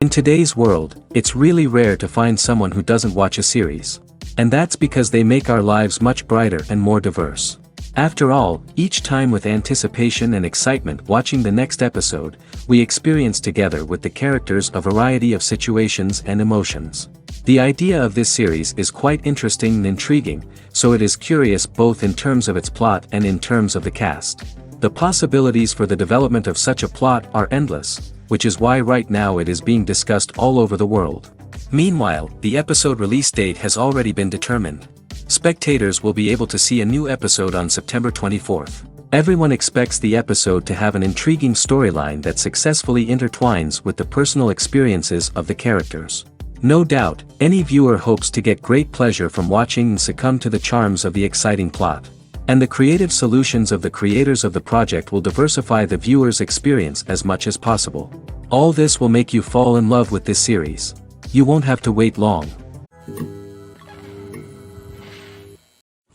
In today's world, it's really rare to find someone who doesn't watch a series. And that's because they make our lives much brighter and more diverse. After all, each time with anticipation and excitement watching the next episode, we experience together with the characters a variety of situations and emotions. The idea of this series is quite interesting and intriguing, so it is curious both in terms of its plot and in terms of the cast. The possibilities for the development of such a plot are endless, which is why right now it is being discussed all over the world. Meanwhile, the episode release date has already been determined. Spectators will be able to see a new episode on September 24th. Everyone expects the episode to have an intriguing storyline that successfully intertwines with the personal experiences of the characters. No doubt, any viewer hopes to get great pleasure from watching and succumb to the charms of the exciting plot. And the creative solutions of the creators of the project will diversify the viewer's experience as much as possible. All this will make you fall in love with this series. You won't have to wait long.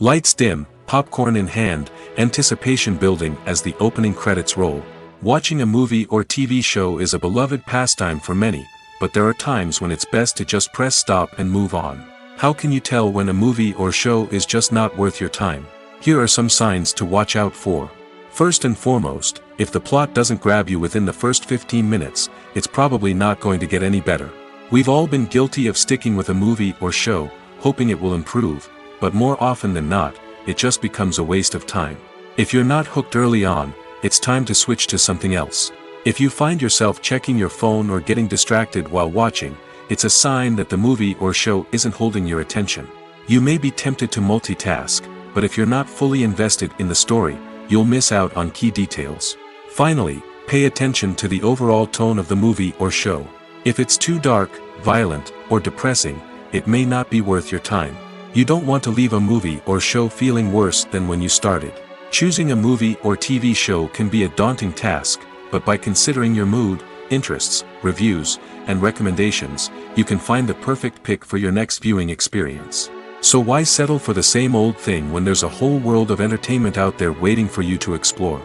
Lights dim, popcorn in hand, anticipation building as the opening credits roll. Watching a movie or TV show is a beloved pastime for many, but there are times when it's best to just press stop and move on. How can you tell when a movie or show is just not worth your time? Here are some signs to watch out for. First and foremost, if the plot doesn't grab you within the first 15 minutes, it's probably not going to get any better. We've all been guilty of sticking with a movie or show, hoping it will improve, but more often than not, it just becomes a waste of time. If you're not hooked early on, it's time to switch to something else. If you find yourself checking your phone or getting distracted while watching, it's a sign that the movie or show isn't holding your attention. You may be tempted to multitask, but if you're not fully invested in the story, you'll miss out on key details. Finally, pay attention to the overall tone of the movie or show. If it's too dark, violent, or depressing, it may not be worth your time. You don't want to leave a movie or show feeling worse than when you started. Choosing a movie or TV show can be a daunting task, but by considering your mood, interests, reviews, and recommendations, you can find the perfect pick for your next viewing experience. So why settle for the same old thing when there's a whole world of entertainment out there waiting for you to explore?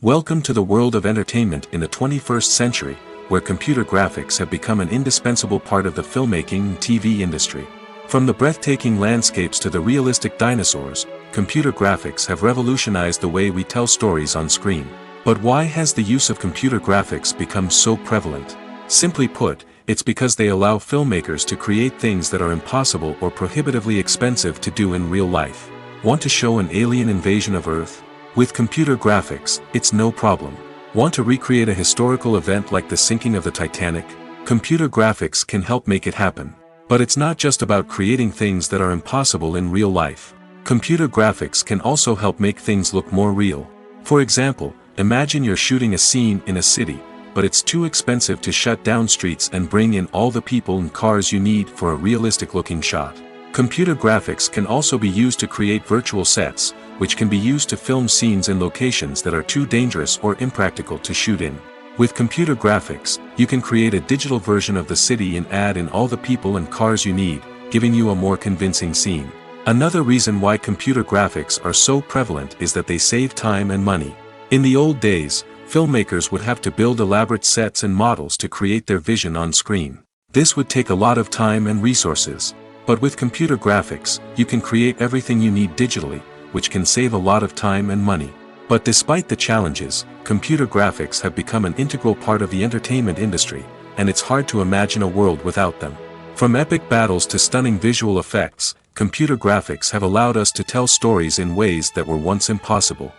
Welcome to the world of entertainment in the 21st century, where computer graphics have become an indispensable part of the filmmaking and TV industry. From the breathtaking landscapes to the realistic dinosaurs, computer graphics have revolutionized the way we tell stories on screen. But why has the use of computer graphics become so prevalent? Simply put, it's because they allow filmmakers to create things that are impossible or prohibitively expensive to do in real life. Want to show an alien invasion of Earth? With computer graphics, it's no problem. Want to recreate a historical event like the sinking of the Titanic? Computer graphics can help make it happen. But it's not just about creating things that are impossible in real life. Computer graphics can also help make things look more real. For example, imagine you're shooting a scene in a city, but it's too expensive to shut down streets and bring in all the people and cars you need for a realistic-looking shot. Computer graphics can also be used to create virtual sets, which can be used to film scenes in locations that are too dangerous or impractical to shoot in. With computer graphics, you can create a digital version of the city and add in all the people and cars you need, giving you a more convincing scene. Another reason why computer graphics are so prevalent is that they save time and money. In the old days, filmmakers would have to build elaborate sets and models to create their vision on screen. This would take a lot of time and resources. But with computer graphics, you can create everything you need digitally, which can save a lot of time and money. But despite the challenges, computer graphics have become an integral part of the entertainment industry, and it's hard to imagine a world without them. From epic battles to stunning visual effects, computer graphics have allowed us to tell stories in ways that were once impossible.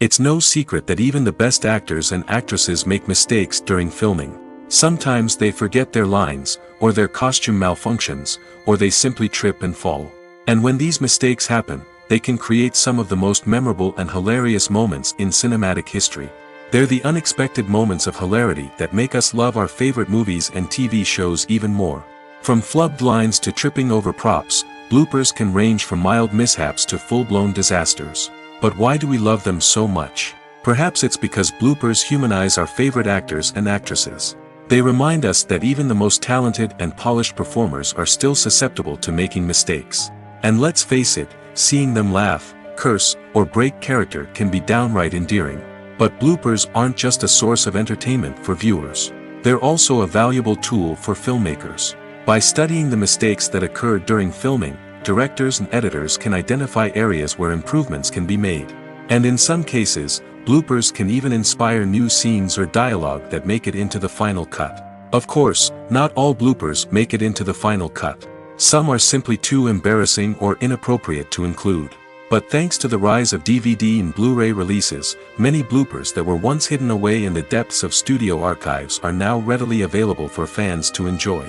It's no secret that even the best actors and actresses make mistakes during filming. Sometimes they forget their lines, or their costume malfunctions, or they simply trip and fall. And when these mistakes happen, they can create some of the most memorable and hilarious moments in cinematic history. They're the unexpected moments of hilarity that make us love our favorite movies and TV shows even more. From flubbed lines to tripping over props, bloopers can range from mild mishaps to full-blown disasters. But why do we love them so much? Perhaps it's because bloopers humanize our favorite actors and actresses. They remind us that even the most talented and polished performers are still susceptible to making mistakes. And let's face it, seeing them laugh, curse, or break character can be downright endearing. But bloopers aren't just a source of entertainment for viewers. They're also a valuable tool for filmmakers. By studying the mistakes that occurred during filming, directors and editors can identify areas where improvements can be made. And in some cases, bloopers can even inspire new scenes or dialogue that make it into the final cut. Of course, not all bloopers make it into the final cut. Some are simply too embarrassing or inappropriate to include. But thanks to the rise of DVD and Blu-ray releases, many bloopers that were once hidden away in the depths of studio archives are now readily available for fans to enjoy.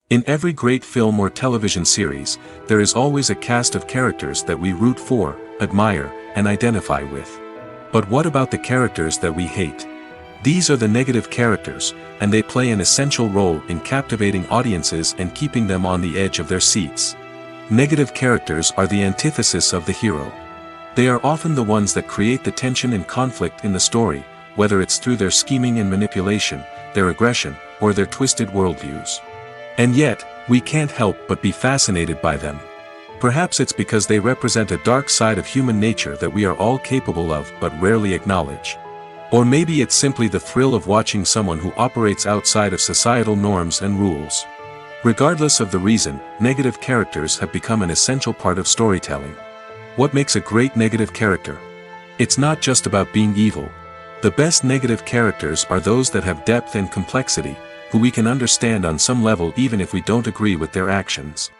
In every great film or television series, there is always a cast of characters that we root for, admire, and identify with. But what about the characters that we hate? These are the negative characters, and they play an essential role in captivating audiences and keeping them on the edge of their seats. Negative characters are the antithesis of the hero. They are often the ones that create the tension and conflict in the story, whether it's through their scheming and manipulation, their aggression, or their twisted worldviews. And yet, we can't help but be fascinated by them. Perhaps it's because they represent a dark side of human nature that we are all capable of but rarely acknowledge. Or maybe it's simply the thrill of watching someone who operates outside of societal norms and rules. Regardless of the reason, negative characters have become an essential part of storytelling. What makes a great negative character? It's not just about being evil. The best negative characters are those that have depth and complexity, who we can understand on some level even if we don't agree with their actions.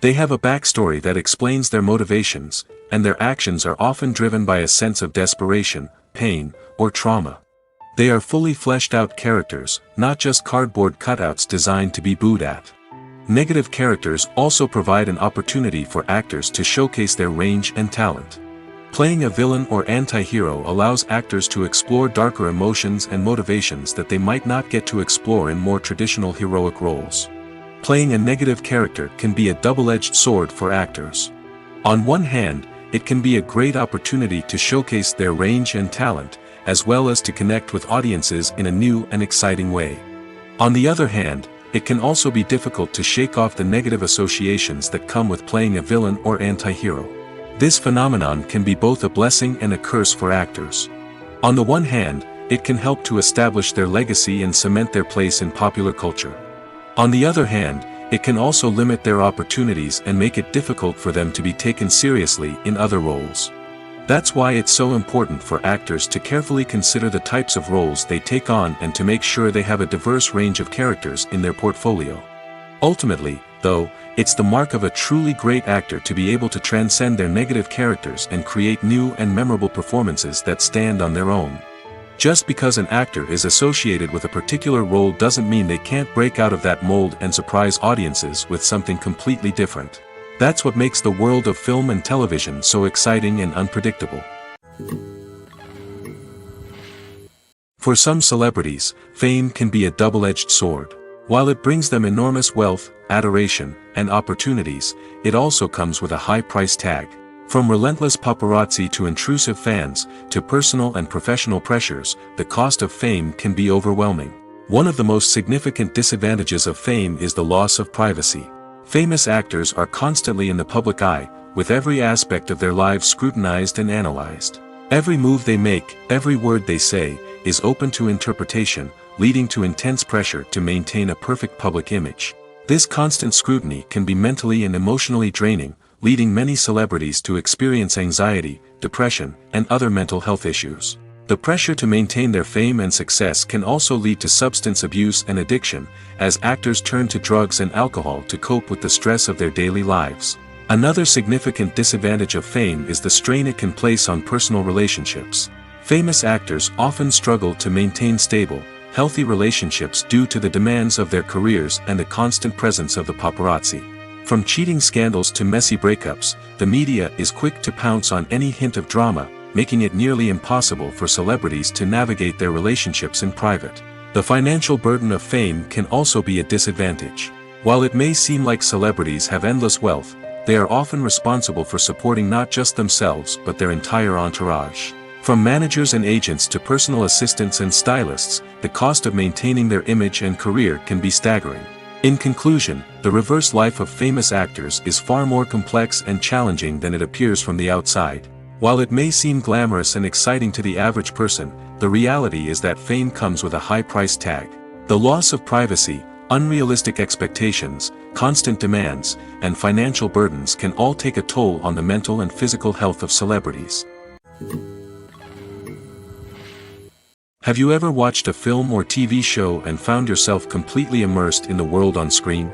They have a backstory that explains their motivations, and their actions are often driven by a sense of desperation, pain, or trauma. They are fully fleshed out characters, not just cardboard cutouts designed to be booed at. Negative characters also provide an opportunity for actors to showcase their range and talent. Playing a villain or anti-hero allows actors to explore darker emotions and motivations that they might not get to explore in more traditional heroic roles. Playing a negative character can be a double-edged sword for actors. On one hand, it can be a great opportunity to showcase their range and talent, as well as to connect with audiences in a new and exciting way. On the other hand, it can also be difficult to shake off the negative associations that come with playing a villain or anti-hero. This phenomenon can be both a blessing and a curse for actors. On the one hand, it can help to establish their legacy and cement their place in popular culture. On the other hand, it can also limit their opportunities and make it difficult for them to be taken seriously in other roles. That's why it's so important for actors to carefully consider the types of roles they take on and to make sure they have a diverse range of characters in their portfolio. Ultimately, though, it's the mark of a truly great actor to be able to transcend their negative characters and create new and memorable performances that stand on their own. Just because an actor is associated with a particular role doesn't mean they can't break out of that mold and surprise audiences with something completely different. That's what makes the world of film and television so exciting and unpredictable. For some celebrities, fame can be a double-edged sword. While it brings them enormous wealth, adoration, and opportunities, it also comes with a high price tag. From relentless paparazzi to intrusive fans, to personal and professional pressures, the cost of fame can be overwhelming. One of the most significant disadvantages of fame is the loss of privacy. Famous actors are constantly in the public eye, with every aspect of their lives scrutinized and analyzed. Every move they make, every word they say, is open to interpretation, leading to intense pressure to maintain a perfect public image. This constant scrutiny can be mentally and emotionally draining, leading many celebrities to experience anxiety, depression, and other mental health issues. The pressure to maintain their fame and success can also lead to substance abuse and addiction, as actors turn to drugs and alcohol to cope with the stress of their daily lives. Another significant disadvantage of fame is the strain it can place on personal relationships. Famous actors often struggle to maintain stable, healthy relationships due to the demands of their careers and the constant presence of the paparazzi. From cheating scandals to messy breakups, the media is quick to pounce on any hint of drama, making it nearly impossible for celebrities to navigate their relationships in private. The financial burden of fame can also be a disadvantage. While it may seem like celebrities have endless wealth, they are often responsible for supporting not just themselves but their entire entourage. From managers and agents to personal assistants and stylists, the cost of maintaining their image and career can be staggering. In conclusion, the reverse life of famous actors is far more complex and challenging than it appears from the outside. While it may seem glamorous and exciting to the average person, the reality is that fame comes with a high price tag. The loss of privacy, unrealistic expectations, constant demands, and financial burdens can all take a toll on the mental and physical health of celebrities. Have you ever watched a film or TV show and found yourself completely immersed in the world on screen?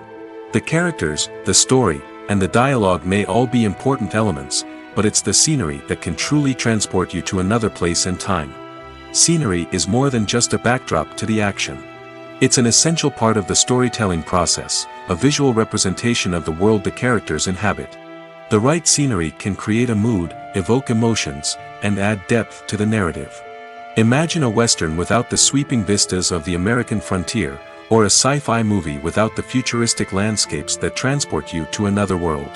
The characters, the story, and the dialogue may all be important elements, but it's the scenery that can truly transport you to another place and time. Scenery is more than just a backdrop to the action. It's an essential part of the storytelling process, a visual representation of the world the characters inhabit. The right scenery can create a mood, evoke emotions, and add depth to the narrative. Imagine a Western without the sweeping vistas of the American frontier, or a sci-fi movie without the futuristic landscapes that transport you to another world.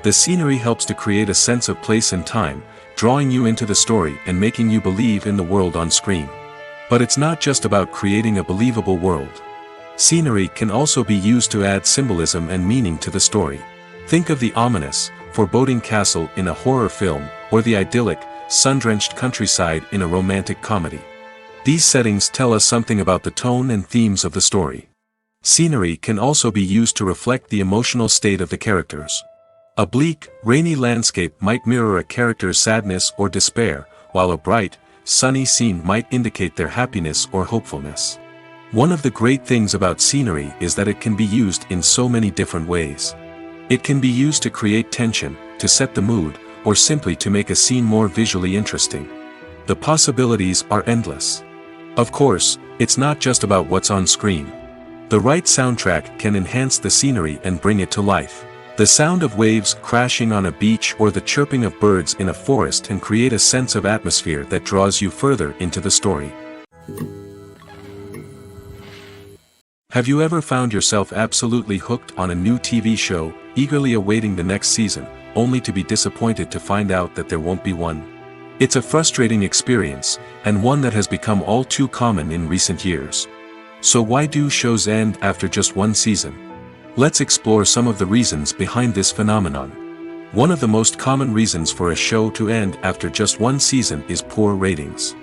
The scenery helps to create a sense of place and time, drawing you into the story and making you believe in the world on screen. But it's not just about creating a believable world. Scenery can also be used to add symbolism and meaning to the story. Think of the ominous, foreboding castle in a horror film, or the idyllic, sun-drenched countryside in a romantic comedy. These settings tell us something about the tone and themes of the story. Scenery can also be used to reflect the emotional state of the characters. A bleak, rainy landscape might mirror a character's sadness or despair, while a bright, sunny scene might indicate their happiness or hopefulness. One of the great things about scenery is that it can be used in so many different ways. It can be used to create tension, to set the mood, or simply to make a scene more visually interesting. The possibilities are endless. Of course, it's not just about what's on screen. The right soundtrack can enhance the scenery and bring it to life. The sound of waves crashing on a beach or the chirping of birds in a forest can create a sense of atmosphere that draws you further into the story. Have you ever found yourself absolutely hooked on a new TV show, eagerly awaiting the next season, only to be disappointed to find out that there won't be one? It's a frustrating experience, and one that has become all too common in recent years. So why do shows end after just one season? Let's explore some of the reasons behind this phenomenon. One of the most common reasons for a show to end after just one season is poor ratings.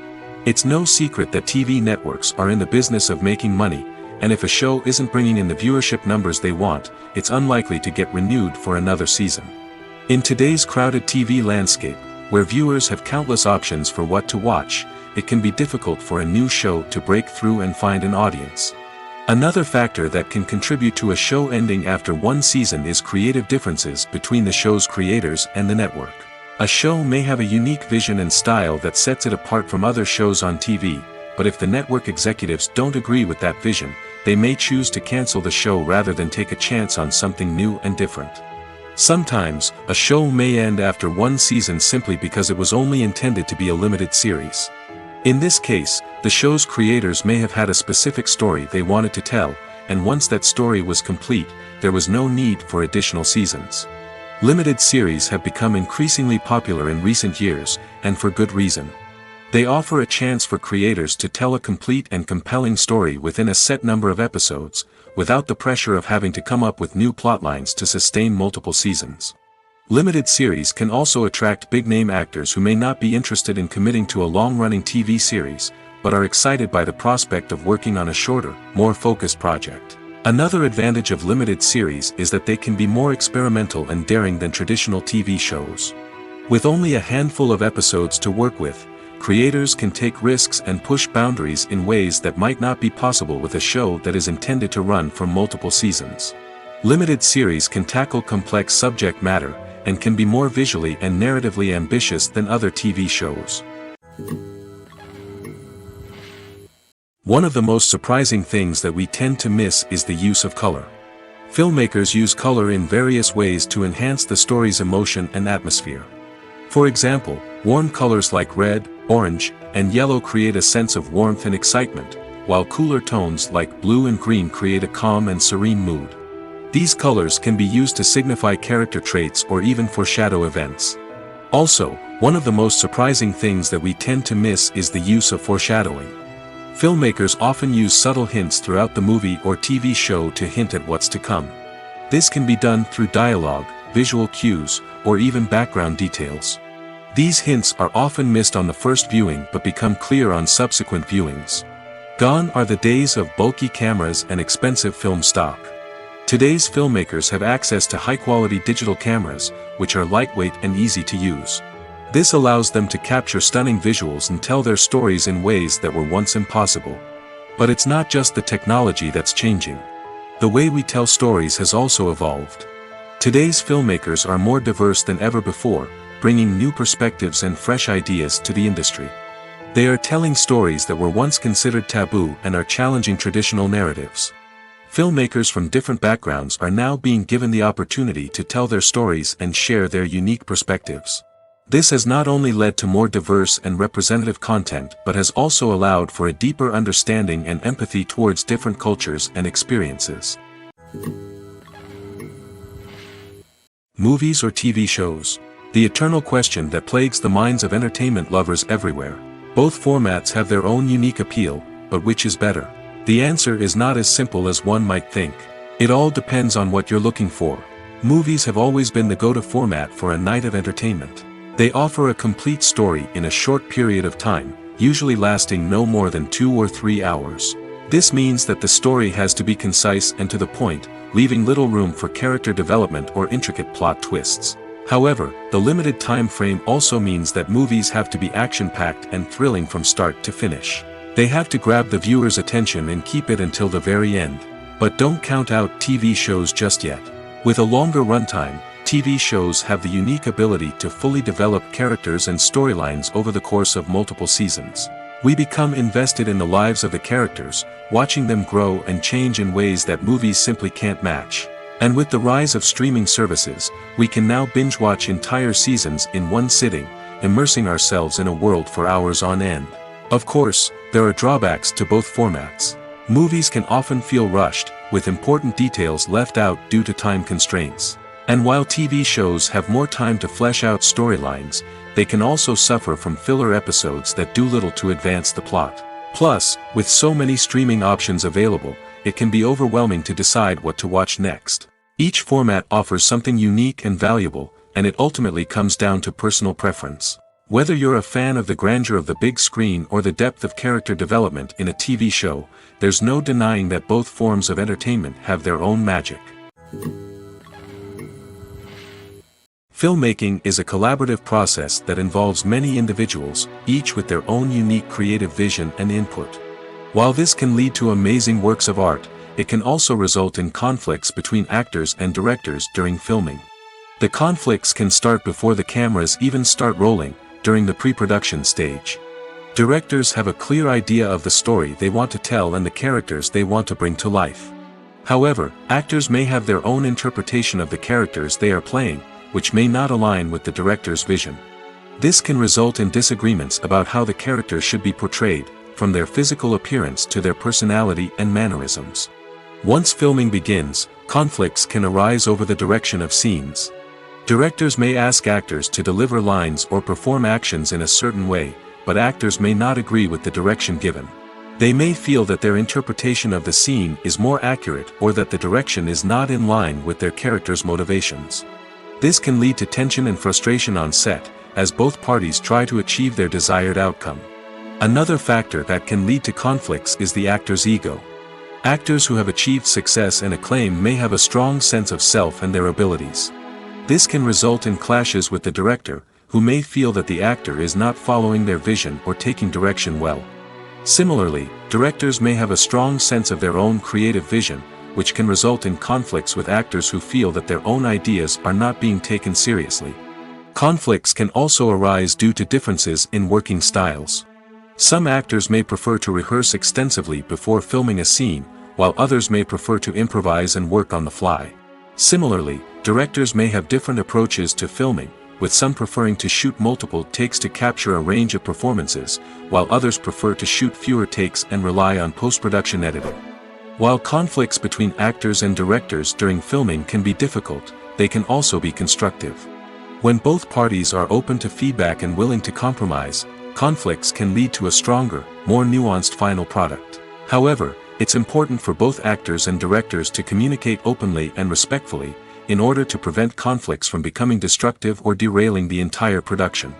It's no secret that TV networks are in the business of making money, and if a show isn't bringing in the viewership numbers they want, it's unlikely to get renewed for another season. In today's crowded TV landscape, where viewers have countless options for what to watch, it can be difficult for a new show to break through and find an audience. Another factor that can contribute to a show ending after one season is creative differences between the show's creators and the network. A show may have a unique vision and style that sets it apart from other shows on TV, but if the network executives don't agree with that vision, they may choose to cancel the show rather than take a chance on something new and different. Sometimes, a show may end after one season simply because it was only intended to be a limited series. In this case, the show's creators may have had a specific story they wanted to tell, and once that story was complete, there was no need for additional seasons. Limited series have become increasingly popular in recent years, and for good reason. They offer a chance for creators to tell a complete and compelling story within a set number of episodes, without the pressure of having to come up with new plotlines to sustain multiple seasons. Limited series can also attract big-name actors who may not be interested in committing to a long-running TV series, but are excited by the prospect of working on a shorter, more focused project. Another advantage of limited series is that they can be more experimental and daring than traditional TV shows. With only a handful of episodes to work with, creators can take risks and push boundaries in ways that might not be possible with a show that is intended to run for multiple seasons. Limited series can tackle complex subject matter, and can be more visually and narratively ambitious than other TV shows. One of the most surprising things that we tend to miss is the use of color. Filmmakers use color in various ways to enhance the story's emotion and atmosphere. For example, warm colors like red, orange, and yellow create a sense of warmth and excitement, while cooler tones like blue and green create a calm and serene mood. These colors can be used to signify character traits or even foreshadow events. Also, one of the most surprising things that we tend to miss is the use of foreshadowing. Filmmakers often use subtle hints throughout the movie or TV show to hint at what's to come. This can be done through dialogue, visual cues, or even background details. These hints are often missed on the first viewing but become clear on subsequent viewings. Gone are the days of bulky cameras and expensive film stock. Today's filmmakers have access to high-quality digital cameras, which are lightweight and easy to use. This allows them to capture stunning visuals and tell their stories in ways that were once impossible. But it's not just the technology that's changing. The way we tell stories has also evolved. Today's filmmakers are more diverse than ever before, bringing new perspectives and fresh ideas to the industry. They are telling stories that were once considered taboo and are challenging traditional narratives. Filmmakers from different backgrounds are now being given the opportunity to tell their stories and share their unique perspectives. This has not only led to more diverse and representative content but has also allowed for a deeper understanding and empathy towards different cultures and experiences. Movies or TV shows? The eternal question that plagues the minds of entertainment lovers everywhere. Both formats have their own unique appeal, but which is better? The answer is not as simple as one might think. It all depends on what you're looking for. Movies have always been the go-to format for a night of entertainment. They offer a complete story in a short period of time, usually lasting no more than 2 or 3 hours. This means that the story has to be concise and to the point, leaving little room for character development or intricate plot twists. However, the limited time frame also means that movies have to be action-packed and thrilling from start to finish. They have to grab the viewer's attention and keep it until the very end. But don't count out TV shows just yet. With a longer runtime, TV shows have the unique ability to fully develop characters and storylines over the course of multiple seasons. We become invested in the lives of the characters, watching them grow and change in ways that movies simply can't match. And with the rise of streaming services, we can now binge-watch entire seasons in one sitting, immersing ourselves in a world for hours on end. Of course, there are drawbacks to both formats. Movies can often feel rushed, with important details left out due to time constraints. And while TV shows have more time to flesh out storylines, they can also suffer from filler episodes that do little to advance the plot. Plus, with so many streaming options available, it can be overwhelming to decide what to watch next. Each format offers something unique and valuable, and it ultimately comes down to personal preference. Whether you're a fan of the grandeur of the big screen or the depth of character development in a TV show, there's no denying that both forms of entertainment have their own magic. Filmmaking is a collaborative process that involves many individuals, each with their own unique creative vision and input. While this can lead to amazing works of art, it can also result in conflicts between actors and directors during filming. The conflicts can start before the cameras even start rolling, during the pre-production stage. Directors have a clear idea of the story they want to tell and the characters they want to bring to life. However, actors may have their own interpretation of the characters they are playing, which may not align with the director's vision. This can result in disagreements about how the characters should be portrayed, from their physical appearance to their personality and mannerisms. Once filming begins, conflicts can arise over the direction of scenes. Directors may ask actors to deliver lines or perform actions in a certain way, but actors may not agree with the direction given. They may feel that their interpretation of the scene is more accurate or that the direction is not in line with their character's motivations. This can lead to tension and frustration on set, as both parties try to achieve their desired outcome. Another factor that can lead to conflicts is the actor's ego. Actors who have achieved success and acclaim may have a strong sense of self and their abilities. This can result in clashes with the director, who may feel that the actor is not following their vision or taking direction well. Similarly, directors may have a strong sense of their own creative vision, which can result in conflicts with actors who feel that their own ideas are not being taken seriously. Conflicts can also arise due to differences in working styles. Some actors may prefer to rehearse extensively before filming a scene, while others may prefer to improvise and work on the fly. Similarly, directors may have different approaches to filming, with some preferring to shoot multiple takes to capture a range of performances, while others prefer to shoot fewer takes and rely on post-production editing. While conflicts between actors and directors during filming can be difficult, they can also be constructive. When both parties are open to feedback and willing to compromise, conflicts can lead to a stronger, more nuanced final product. However, it's important for both actors and directors to communicate openly and respectfully, in order to prevent conflicts from becoming destructive or derailing the entire production.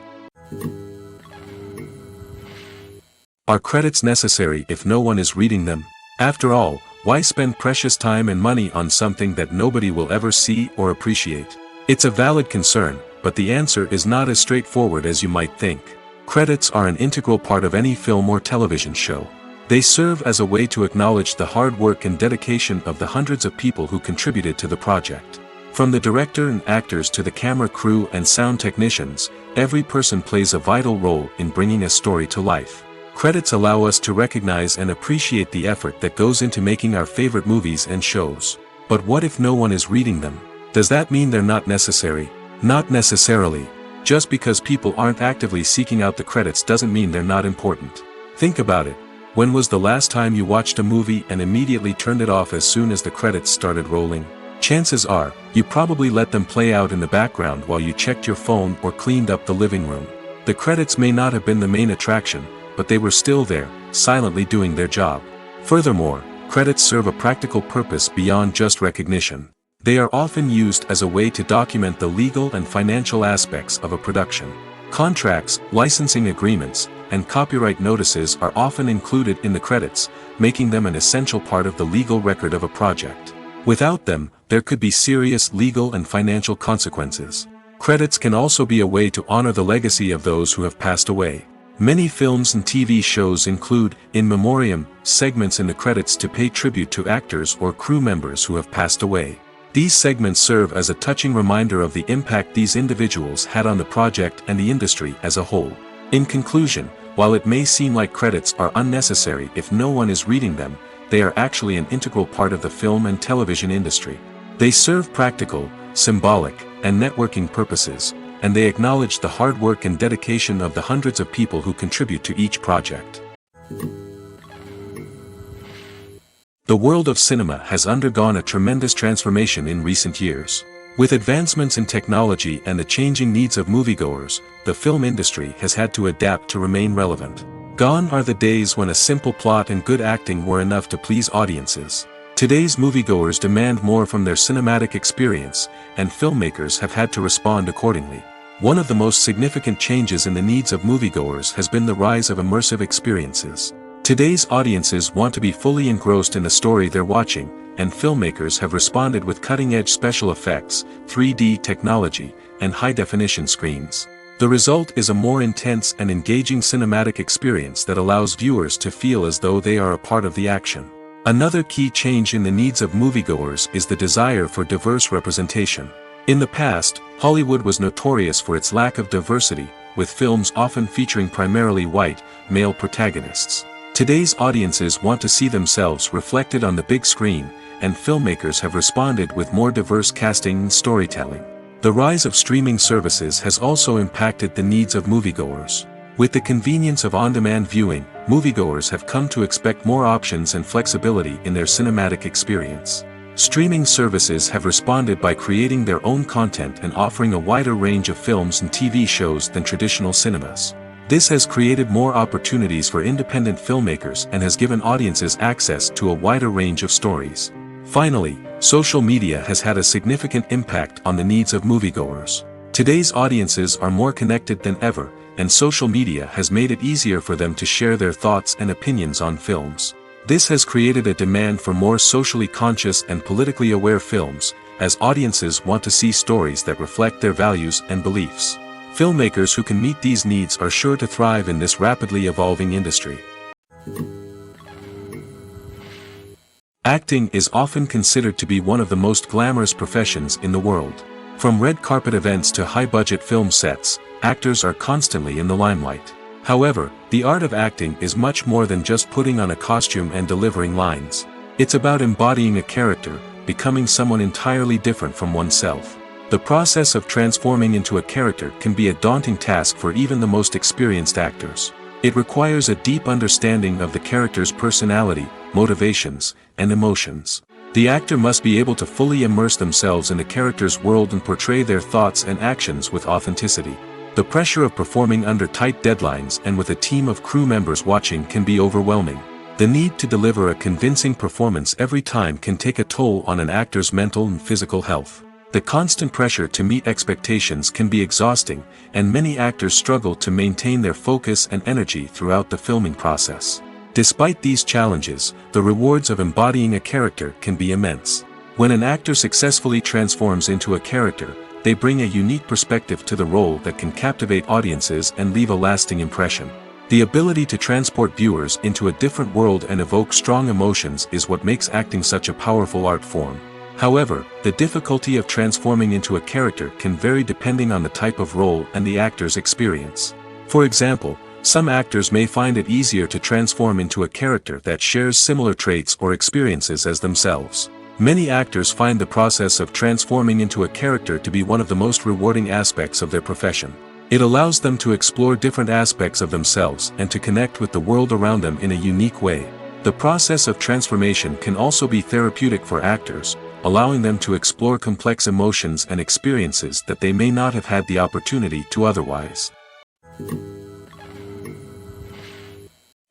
Are credits necessary if no one is reading them? After all, why spend precious time and money on something that nobody will ever see or appreciate? It's a valid concern, but the answer is not as straightforward as you might think. Credits are an integral part of any film or television show. They serve as a way to acknowledge the hard work and dedication of the hundreds of people who contributed to the project. From the director and actors to the camera crew and sound technicians, every person plays a vital role in bringing a story to life. Credits allow us to recognize and appreciate the effort that goes into making our favorite movies and shows. But what if no one is reading them? Does that mean they're not necessary? Not necessarily. Just because people aren't actively seeking out the credits doesn't mean they're not important. Think about it. When was the last time you watched a movie and immediately turned it off as soon as the credits started rolling? Chances are, you probably let them play out in the background while you checked your phone or cleaned up the living room. The credits may not have been the main attraction, but they were still there, silently doing their job. Furthermore, credits serve a practical purpose beyond just recognition. They are often used as a way to document the legal and financial aspects of a production. Contracts, licensing agreements, and copyright notices are often included in the credits, making them an essential part of the legal record of a project. Without them, there could be serious legal and financial consequences. Credits can also be a way to honor the legacy of those who have passed away. Many films and TV shows include, in memoriam, segments in the credits to pay tribute to actors or crew members who have passed away. These segments serve as a touching reminder of the impact these individuals had on the project and the industry as a whole. In conclusion, while it may seem like credits are unnecessary if no one is reading them, they are actually an integral part of the film and television industry. They serve practical, symbolic, and networking purposes, and they acknowledge the hard work and dedication of the hundreds of people who contribute to each project. The world of cinema has undergone a tremendous transformation in recent years. With advancements in technology and the changing needs of moviegoers, the film industry has had to adapt to remain relevant. Gone are the days when a simple plot and good acting were enough to please audiences. Today's moviegoers demand more from their cinematic experience, and filmmakers have had to respond accordingly. One of the most significant changes in the needs of moviegoers has been the rise of immersive experiences. Today's audiences want to be fully engrossed in the story they're watching, and filmmakers have responded with cutting-edge special effects, 3D technology, and high-definition screens. The result is a more intense and engaging cinematic experience that allows viewers to feel as though they are a part of the action. Another key change in the needs of moviegoers is the desire for diverse representation. In the past, Hollywood was notorious for its lack of diversity, with films often featuring primarily white, male protagonists. Today's audiences want to see themselves reflected on the big screen, and filmmakers have responded with more diverse casting and storytelling. The rise of streaming services has also impacted the needs of moviegoers. With the convenience of on-demand viewing, moviegoers have come to expect more options and flexibility in their cinematic experience. Streaming services have responded by creating their own content and offering a wider range of films and TV shows than traditional cinemas. This has created more opportunities for independent filmmakers and has given audiences access to a wider range of stories. Finally, social media has had a significant impact on the needs of moviegoers. Today's audiences are more connected than ever, and social media has made it easier for them to share their thoughts and opinions on films. This has created a demand for more socially conscious and politically aware films, as audiences want to see stories that reflect their values and beliefs. Filmmakers who can meet these needs are sure to thrive in this rapidly evolving industry. Acting is often considered to be one of the most glamorous professions in the world. From red carpet events to high-budget film sets, actors are constantly in the limelight. However, the art of acting is much more than just putting on a costume and delivering lines. It's about embodying a character, becoming someone entirely different from oneself. The process of transforming into a character can be a daunting task for even the most experienced actors. It requires a deep understanding of the character's personality, motivations, and emotions. The actor must be able to fully immerse themselves in the character's world and portray their thoughts and actions with authenticity. The pressure of performing under tight deadlines and with a team of crew members watching can be overwhelming. The need to deliver a convincing performance every time can take a toll on an actor's mental and physical health. The constant pressure to meet expectations can be exhausting, and many actors struggle to maintain their focus and energy throughout the filming process. Despite these challenges, the rewards of embodying a character can be immense. When an actor successfully transforms into a character, they bring a unique perspective to the role that can captivate audiences and leave a lasting impression. The ability to transport viewers into a different world and evoke strong emotions is what makes acting such a powerful art form. However, the difficulty of transforming into a character can vary depending on the type of role and the actor's experience. For example, some actors may find it easier to transform into a character that shares similar traits or experiences as themselves. Many actors find the process of transforming into a character to be one of the most rewarding aspects of their profession. It allows them to explore different aspects of themselves and to connect with the world around them in a unique way. The process of transformation can also be therapeutic for actors, allowing them to explore complex emotions and experiences that they may not have had the opportunity to otherwise.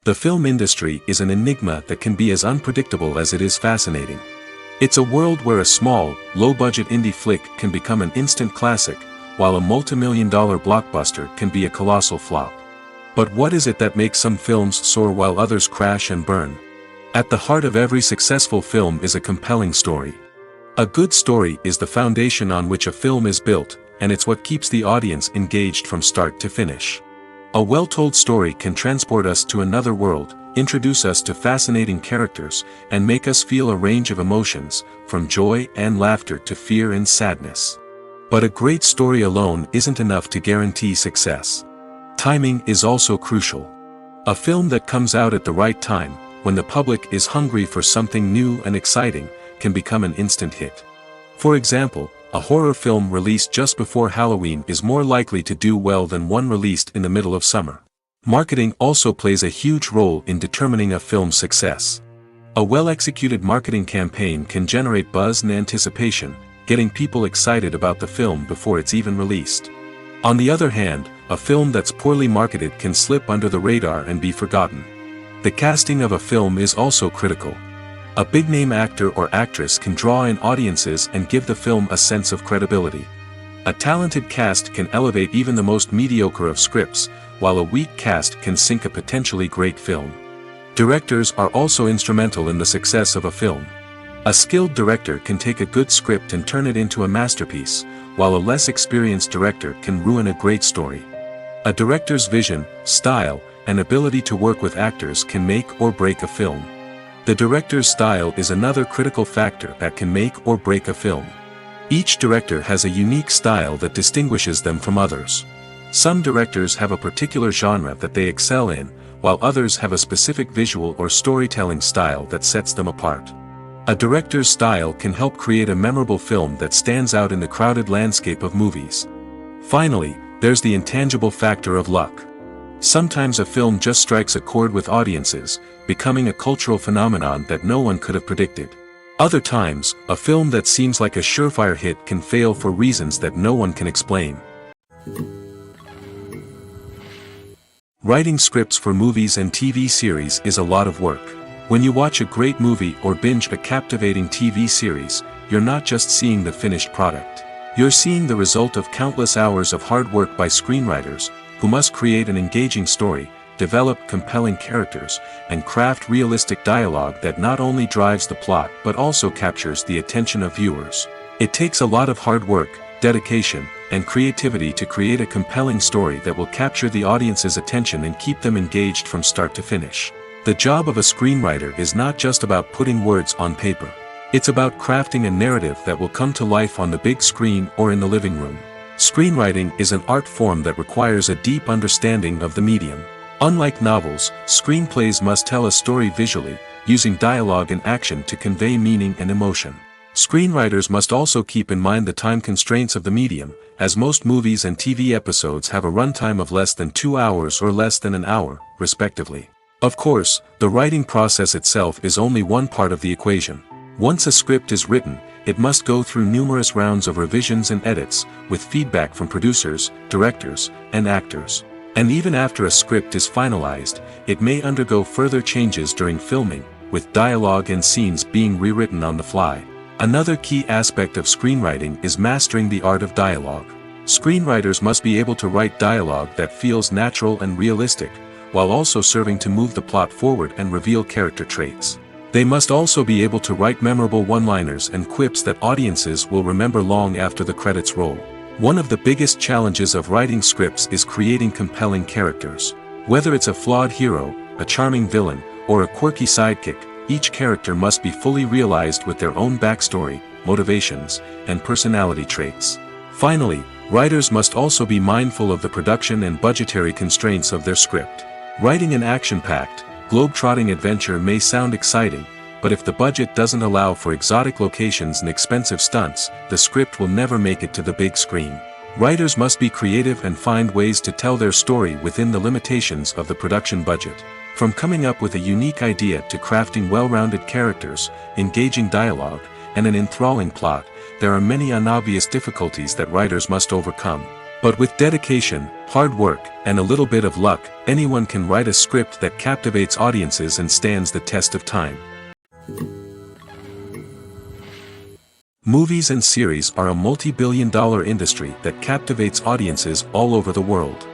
The film industry is an enigma that can be as unpredictable as it is fascinating. It's a world where a small, low-budget indie flick can become an instant classic, while a multi-million-dollar blockbuster can be a colossal flop. But what is it that makes some films soar while others crash and burn? At the heart of every successful film is a compelling story. A good story is the foundation on which a film is built, and it's what keeps the audience engaged from start to finish. A well-told story can transport us to another world, introduce us to fascinating characters, and make us feel a range of emotions, from joy and laughter to fear and sadness. But a great story alone isn't enough to guarantee success. Timing is also crucial. A film that comes out at the right time, when the public is hungry for something new and exciting, can become an instant hit. For example, a horror film released just before Halloween is more likely to do well than one released in the middle of summer. Marketing also plays a huge role in determining a film's success. A well-executed marketing campaign can generate buzz and anticipation, getting people excited about the film before it's even released. On the other hand, a film that's poorly marketed can slip under the radar and be forgotten. The casting of a film is also critical. A big-name actor or actress can draw in audiences and give the film a sense of credibility. A talented cast can elevate even the most mediocre of scripts, while a weak cast can sink a potentially great film. Directors are also instrumental in the success of a film. A skilled director can take a good script and turn it into a masterpiece, while a less experienced director can ruin a great story. A director's vision, style, and ability to work with actors can make or break a film. The director's style is another critical factor that can make or break a film. Each director has a unique style that distinguishes them from others. Some directors have a particular genre that they excel in, while others have a specific visual or storytelling style that sets them apart. A director's style can help create a memorable film that stands out in the crowded landscape of movies. Finally, there's the intangible factor of luck. Sometimes a film just strikes a chord with audiences, becoming a cultural phenomenon that no one could have predicted. Other times, a film that seems like a surefire hit can fail for reasons that no one can explain. Writing scripts for movies and TV series is a lot of work. When you watch a great movie or binge a captivating TV series, you're not just seeing the finished product. You're seeing the result of countless hours of hard work by screenwriters, who must create an engaging story, develop compelling characters, and craft realistic dialogue that not only drives the plot but also captures the attention of viewers. It takes a lot of hard work, dedication, and creativity to create a compelling story that will capture the audience's attention and keep them engaged from start to finish. The job of a screenwriter is not just about putting words on paper. It's about crafting a narrative that will come to life on the big screen or in the living room. Screenwriting is an art form that requires a deep understanding of the medium. Unlike novels, screenplays must tell a story visually, using dialogue and action to convey meaning and emotion. Screenwriters must also keep in mind the time constraints of the medium, as most movies and TV episodes have a runtime of less than 2 hours or less than an hour, respectively. Of course, the writing process itself is only one part of the equation. Once a script is written, it must go through numerous rounds of revisions and edits, with feedback from producers, directors, and actors. And even after a script is finalized, it may undergo further changes during filming, with dialogue and scenes being rewritten on the fly. Another key aspect of screenwriting is mastering the art of dialogue. Screenwriters must be able to write dialogue that feels natural and realistic, while also serving to move the plot forward and reveal character traits. They must also be able to write memorable one-liners and quips that audiences will remember long after the credits roll. One of the biggest challenges of writing scripts is creating compelling characters. Whether it's a flawed hero, a charming villain, or a quirky sidekick, each character must be fully realized with their own backstory, motivations, and personality traits. Finally, writers must also be mindful of the production and budgetary constraints of their script. Writing an action-packed, globe-trotting adventure may sound exciting, but if the budget doesn't allow for exotic locations and expensive stunts, the script will never make it to the big screen. Writers must be creative and find ways to tell their story within the limitations of the production budget. From coming up with a unique idea to crafting well-rounded characters, engaging dialogue, and an enthralling plot, there are many unobvious difficulties that writers must overcome. But with dedication, hard work, and a little bit of luck, anyone can write a script that captivates audiences and stands the test of time. Movies and series are a multi-billion-dollar industry that captivates audiences all over the world.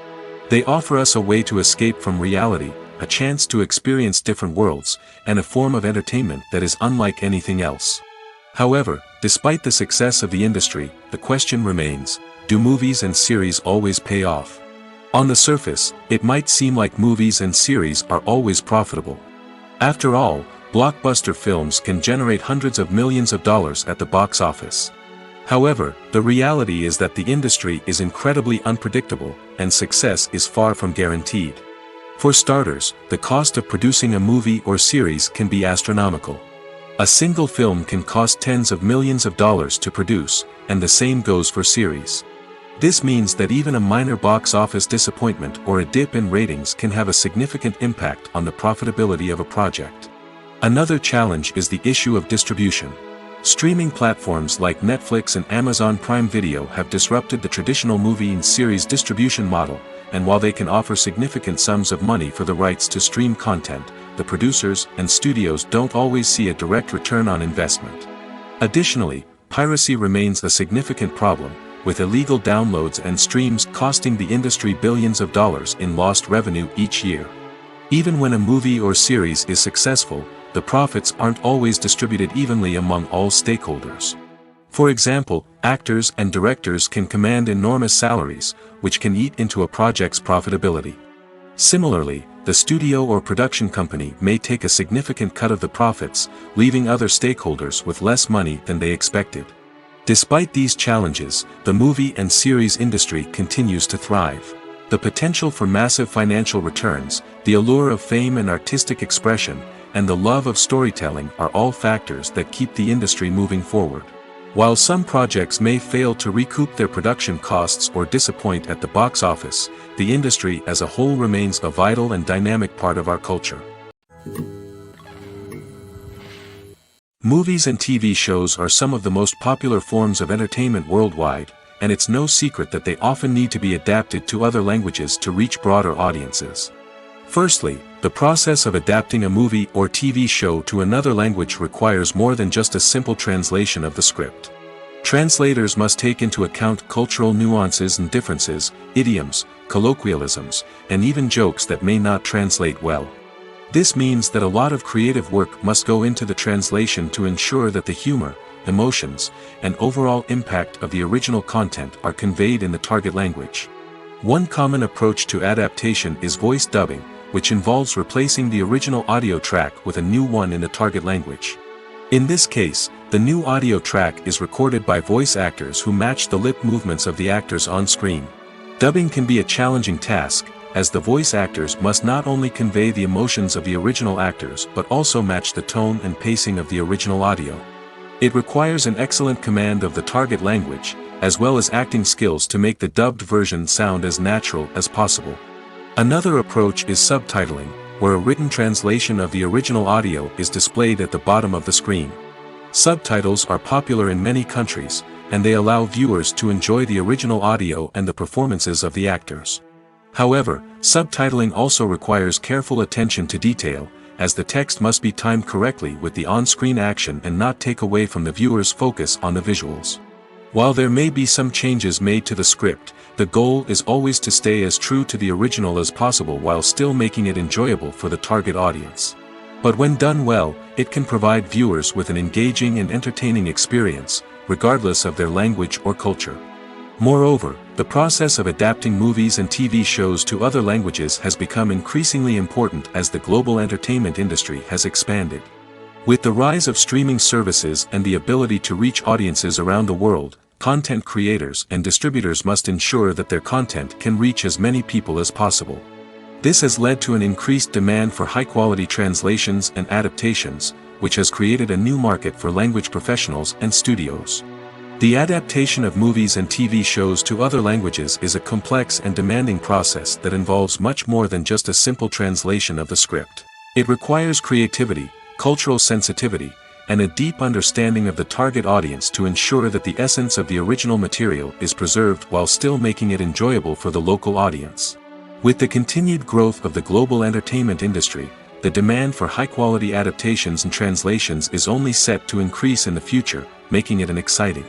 They offer us a way to escape from reality, a chance to experience different worlds, and a form of entertainment that is unlike anything else. However, despite the success of the industry, the question remains, do movies and series always pay off? On the surface, it might seem like movies and series are always profitable. After all, blockbuster films can generate hundreds of millions of dollars at the box office. However, the reality is that the industry is incredibly unpredictable, and success is far from guaranteed. For starters, the cost of producing a movie or series can be astronomical. A single film can cost tens of millions of dollars to produce, and the same goes for series. This means that even a minor box office disappointment or a dip in ratings can have a significant impact on the profitability of a project. Another challenge is the issue of distribution. Streaming platforms like Netflix and Amazon Prime Video have disrupted the traditional movie and series distribution model, and while they can offer significant sums of money for the rights to stream content, the producers and studios don't always see a direct return on investment. Additionally, piracy remains a significant problem, with illegal downloads and streams costing the industry billions of dollars in lost revenue each year. Even when a movie or series is successful, the profits aren't always distributed evenly among all stakeholders. For example, actors and directors can command enormous salaries, which can eat into a project's profitability. Similarly, the studio or production company may take a significant cut of the profits, leaving other stakeholders with less money than they expected. Despite these challenges, the movie and series industry continues to thrive. The potential for massive financial returns, the allure of fame and artistic expression, and the love of storytelling are all factors that keep the industry moving forward. While some projects may fail to recoup their production costs or disappoint at the box office, the industry as a whole remains a vital and dynamic part of our culture. Movies and TV shows are some of the most popular forms of entertainment worldwide, and it's no secret that they often need to be adapted to other languages to reach broader audiences. Firstly, the process of adapting a movie or TV show to another language requires more than just a simple translation of the script. Translators must take into account cultural nuances and differences, idioms, colloquialisms, and even jokes that may not translate well. This means that a lot of creative work must go into the translation to ensure that the humor, emotions, and overall impact of the original content are conveyed in the target language. One common approach to adaptation is voice dubbing, which involves replacing the original audio track with a new one in the target language. In this case, the new audio track is recorded by voice actors who match the lip movements of the actors on screen. Dubbing can be a challenging task, as the voice actors must not only convey the emotions of the original actors but also match the tone and pacing of the original audio. It requires an excellent command of the target language, as well as acting skills to make the dubbed version sound as natural as possible. Another approach is subtitling, where a written translation of the original audio is displayed at the bottom of the screen. Subtitles are popular in many countries, and they allow viewers to enjoy the original audio and the performances of the actors. However, subtitling also requires careful attention to detail, as the text must be timed correctly with the on-screen action and not take away from the viewer's focus on the visuals. While there may be some changes made to the script, the goal is always to stay as true to the original as possible while still making it enjoyable for the target audience. But when done well, it can provide viewers with an engaging and entertaining experience, regardless of their language or culture. Moreover, the process of adapting movies and TV shows to other languages has become increasingly important as the global entertainment industry has expanded. With the rise of streaming services and the ability to reach audiences around the world, content creators and distributors must ensure that their content can reach as many people as possible. This has led to an increased demand for high-quality translations and adaptations, which has created a new market for language professionals and studios. The adaptation of movies and TV shows to other languages is a complex and demanding process that involves much more than just a simple translation of the script. It requires creativity, cultural sensitivity, and a deep understanding of the target audience to ensure that the essence of the original material is preserved while still making it enjoyable for the local audience. With the continued growth of the global entertainment industry, the demand for high-quality adaptations and translations is only set to increase in the future, making it an exciting.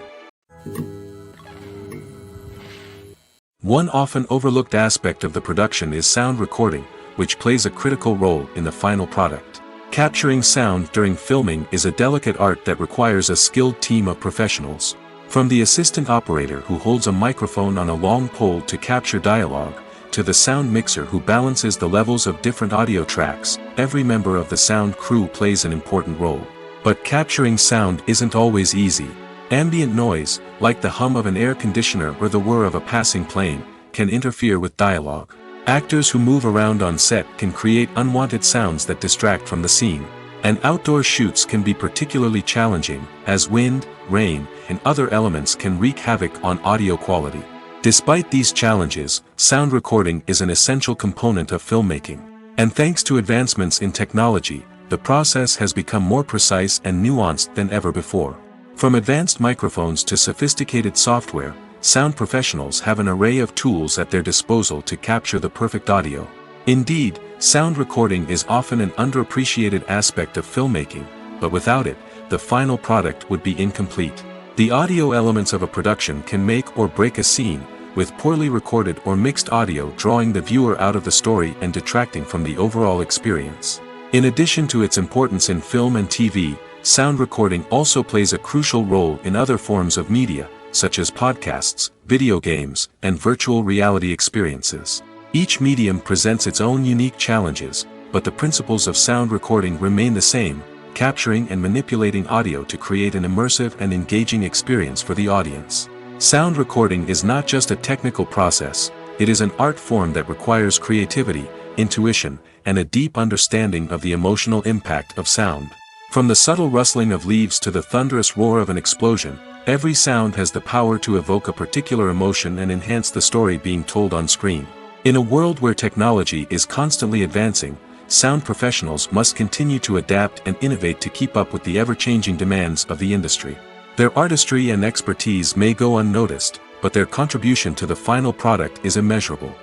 One often overlooked aspect of the production is sound recording, which plays a critical role in the final product. Capturing sound during filming is a delicate art that requires a skilled team of professionals. From the assistant operator who holds a microphone on a long pole to capture dialogue, to the sound mixer who balances the levels of different audio tracks, every member of the sound crew plays an important role. But capturing sound isn't always easy. Ambient noise, like the hum of an air conditioner or the whir of a passing plane, can interfere with dialogue. Actors who move around on set can create unwanted sounds that distract from the scene. And outdoor shoots can be particularly challenging, as wind, rain, and other elements can wreak havoc on audio quality. Despite these challenges, sound recording is an essential component of filmmaking. And thanks to advancements in technology, the process has become more precise and nuanced than ever before. From advanced microphones to sophisticated software, sound professionals have an array of tools at their disposal to capture the perfect audio. Indeed, sound recording is often an underappreciated aspect of filmmaking, but without it, the final product would be incomplete. The audio elements of a production can make or break a scene, with poorly recorded or mixed audio drawing the viewer out of the story and detracting from the overall experience. In addition to its importance in film and TV, sound recording also plays a crucial role in other forms of media, such as podcasts, video games, and virtual reality experiences. Each medium presents its own unique challenges, but the principles of sound recording remain the same: capturing and manipulating audio to create an immersive and engaging experience for the audience. Sound recording is not just a technical process, it is an art form that requires creativity, intuition, and a deep understanding of the emotional impact of sound. From the subtle rustling of leaves to the thunderous roar of an explosion, every sound has the power to evoke a particular emotion and enhance the story being told on screen. In a world where technology is constantly advancing, sound professionals must continue to adapt and innovate to keep up with the ever-changing demands of the industry. Their artistry and expertise may go unnoticed, but their contribution to the final product is immeasurable.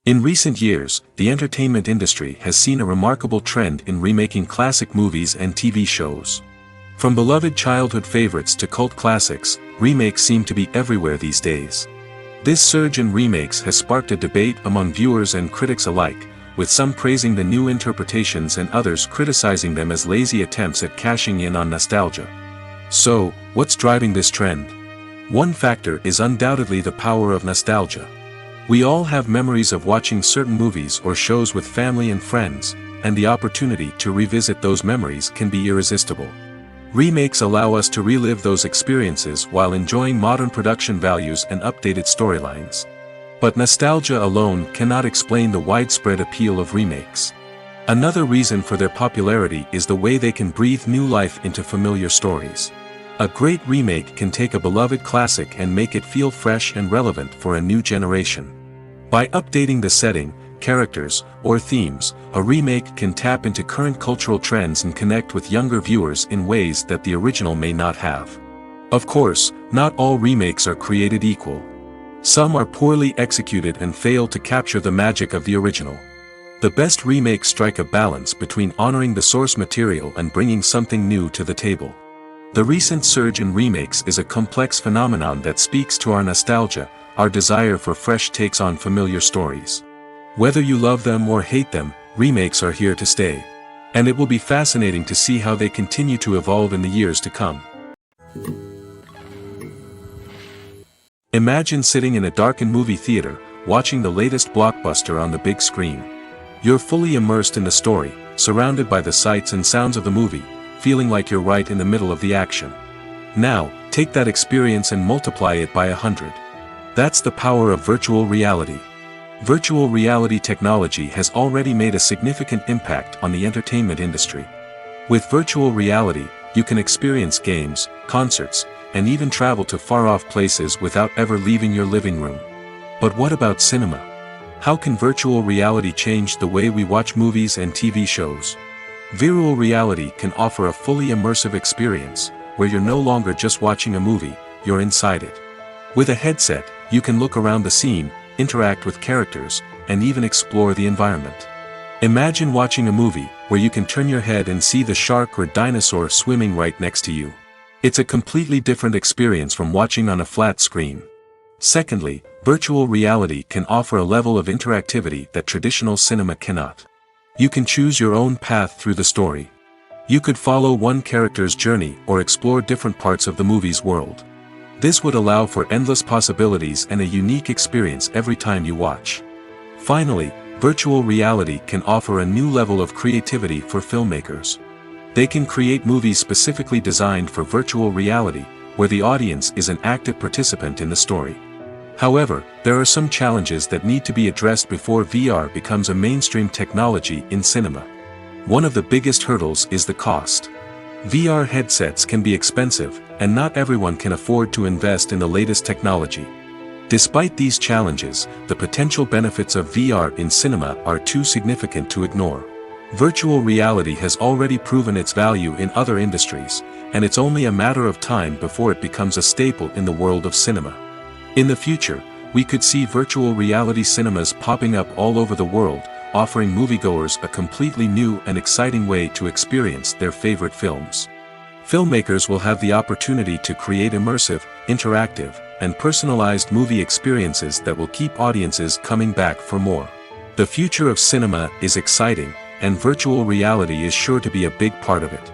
In recent years, the entertainment industry has seen a remarkable trend in remaking classic movies and TV shows. From beloved childhood favorites to cult classics, remakes seem to be everywhere these days. This surge in remakes has sparked a debate among viewers and critics alike, with some praising the new interpretations and others criticizing them as lazy attempts at cashing in on nostalgia. So, what's driving this trend? One factor is undoubtedly the power of nostalgia. We all have memories of watching certain movies or shows with family and friends, and the opportunity to revisit those memories can be irresistible. Remakes allow us to relive those experiences while enjoying modern production values and updated storylines. But nostalgia alone cannot explain the widespread appeal of remakes. Another reason for their popularity is the way they can breathe new life into familiar stories. A great remake can take a beloved classic and make it feel fresh and relevant for a new generation. By updating the setting, characters, or themes, a remake can tap into current cultural trends and connect with younger viewers in ways that the original may not have. Of course, not all remakes are created equal. Some are poorly executed and fail to capture the magic of the original. The best remakes strike a balance between honoring the source material and bringing something new to the table. The recent surge in remakes is a complex phenomenon that speaks to our nostalgia, our desire for fresh takes on familiar stories. Whether you love them or hate them, remakes are here to stay. And it will be fascinating to see how they continue to evolve in the years to come. Imagine sitting in a darkened movie theater, watching the latest blockbuster on the big screen. You're fully immersed in the story, surrounded by the sights and sounds of the movie, feeling like you're right in the middle of the action. Now, take that experience and multiply it by 100. That's the power of virtual reality. Virtual reality technology has already made a significant impact on the entertainment industry. With virtual reality, you can experience games, concerts, and even travel to far-off places without ever leaving your living room. But what about cinema? How can virtual reality change the way we watch movies and TV shows? Virtual reality can offer a fully immersive experience, where you're no longer just watching a movie, you're inside it. With a headset, you can look around the scene, interact with characters, and even explore the environment. Imagine watching a movie where you can turn your head and see the shark or dinosaur swimming right next to you. It's a completely different experience from watching on a flat screen. Secondly, virtual reality can offer a level of interactivity that traditional cinema cannot. You can choose your own path through the story. You could follow one character's journey or explore different parts of the movie's world. This would allow for endless possibilities and a unique experience every time you watch. Finally, virtual reality can offer a new level of creativity for filmmakers. They can create movies specifically designed for virtual reality, where the audience is an active participant in the story. However, there are some challenges that need to be addressed before VR becomes a mainstream technology in cinema. One of the biggest hurdles is the cost. VR headsets can be expensive, and not everyone can afford to invest in the latest technology. Despite these challenges, the potential benefits of VR in cinema are too significant to ignore. Virtual reality has already proven its value in other industries, and it's only a matter of time before it becomes a staple in the world of cinema. In the future, we could see virtual reality cinemas popping up all over the world, offering moviegoers a completely new and exciting way to experience their favorite films. Filmmakers will have the opportunity to create immersive, interactive, and personalized movie experiences that will keep audiences coming back for more. The future of cinema is exciting, and virtual reality is sure to be a big part of it.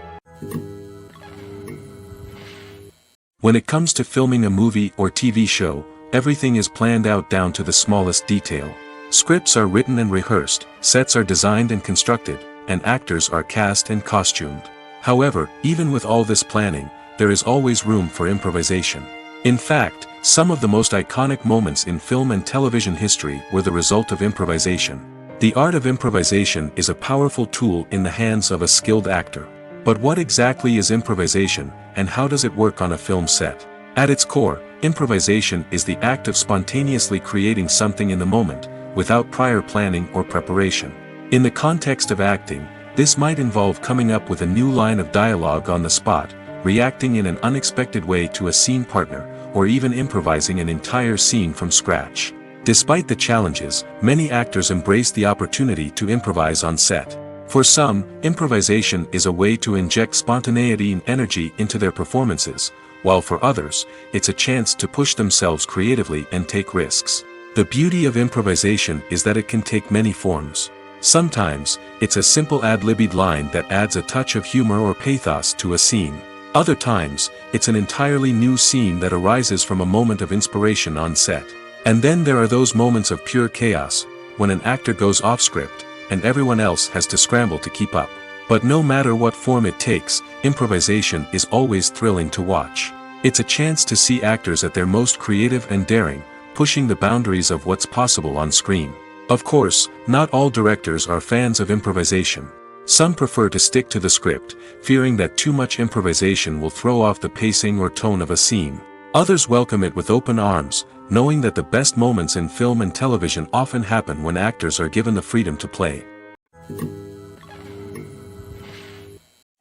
When it comes to filming a movie or TV show, everything is planned out down to the smallest detail. Scripts are written and rehearsed, sets are designed and constructed, and actors are cast and costumed. However, even with all this planning, there is always room for improvisation. In fact, some of the most iconic moments in film and television history were the result of improvisation. The art of improvisation is a powerful tool in the hands of a skilled actor. But what exactly is improvisation, and how does it work on a film set? At its core, improvisation is the act of spontaneously creating something in the moment, without prior planning or preparation. In the context of acting, this might involve coming up with a new line of dialogue on the spot, reacting in an unexpected way to a scene partner, or even improvising an entire scene from scratch. Despite the challenges, many actors embrace the opportunity to improvise on set. For some, improvisation is a way to inject spontaneity and energy into their performances, while for others, it's a chance to push themselves creatively and take risks. The beauty of improvisation is that it can take many forms. Sometimes, it's a simple ad-libbed line that adds a touch of humor or pathos to a scene. Other times, it's an entirely new scene that arises from a moment of inspiration on set. And then there are those moments of pure chaos, when an actor goes off script, and everyone else has to scramble to keep up. But no matter what form it takes, improvisation is always thrilling to watch. It's a chance to see actors at their most creative and daring, pushing the boundaries of what's possible on screen. Of course, not all directors are fans of improvisation. Some prefer to stick to the script, fearing that too much improvisation will throw off the pacing or tone of a scene. Others welcome it with open arms, knowing that the best moments in film and television often happen when actors are given the freedom to play.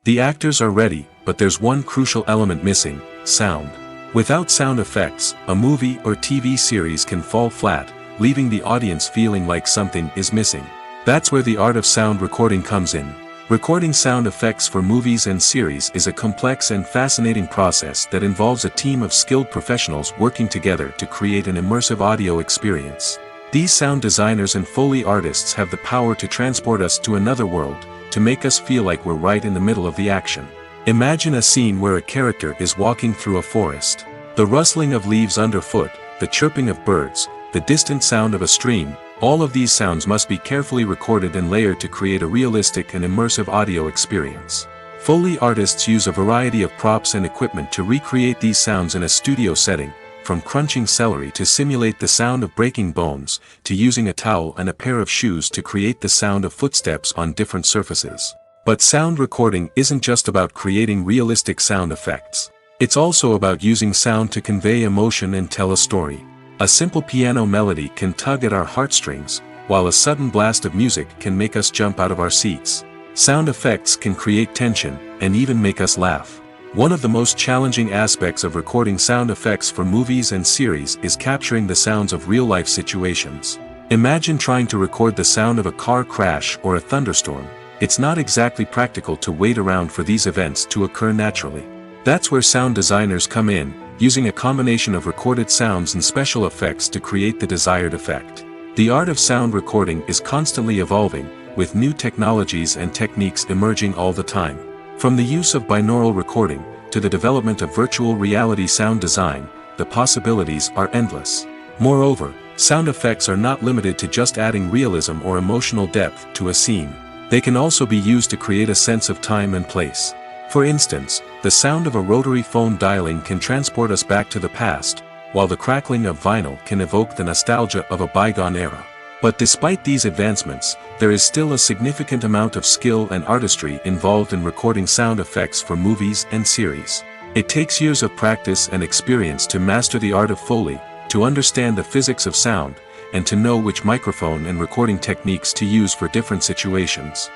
The actors are ready, but there's one crucial element missing: sound. Without sound effects, a movie or TV series can fall flat, leaving the audience feeling like something is missing. That's where the art of sound recording comes in. Recording sound effects for movies and series is a complex and fascinating process that involves a team of skilled professionals working together to create an immersive audio experience. These sound designers and Foley artists have the power to transport us to another world, to make us feel like we're right in the middle of the action. Imagine a scene where a character is walking through a forest. The rustling of leaves underfoot, the chirping of birds, the distant sound of a stream, all of these sounds must be carefully recorded and layered to create a realistic and immersive audio experience. Foley artists use a variety of props and equipment to recreate these sounds in a studio setting, from crunching celery to simulate the sound of breaking bones, to using a towel and a pair of shoes to create the sound of footsteps on different surfaces. But sound recording isn't just about creating realistic sound effects. It's also about using sound to convey emotion and tell a story. A simple piano melody can tug at our heartstrings, while a sudden blast of music can make us jump out of our seats. Sound effects can create tension, and even make us laugh. One of the most challenging aspects of recording sound effects for movies and series is capturing the sounds of real-life situations. Imagine trying to record the sound of a car crash or a thunderstorm. It's not exactly practical to wait around for these events to occur naturally. That's where sound designers come in, using a combination of recorded sounds and special effects to create the desired effect. The art of sound recording is constantly evolving, with new technologies and techniques emerging all the time. From the use of binaural recording, to the development of virtual reality sound design, the possibilities are endless. Moreover, sound effects are not limited to just adding realism or emotional depth to a scene. They can also be used to create a sense of time and place. For instance, the sound of a rotary phone dialing can transport us back to the past, while the crackling of vinyl can evoke the nostalgia of a bygone era. But despite these advancements, there is still a significant amount of skill and artistry involved in recording sound effects for movies and series. It takes years of practice and experience to master the art of Foley, to understand the physics of sound, and to know which microphone and recording techniques to use for different situations.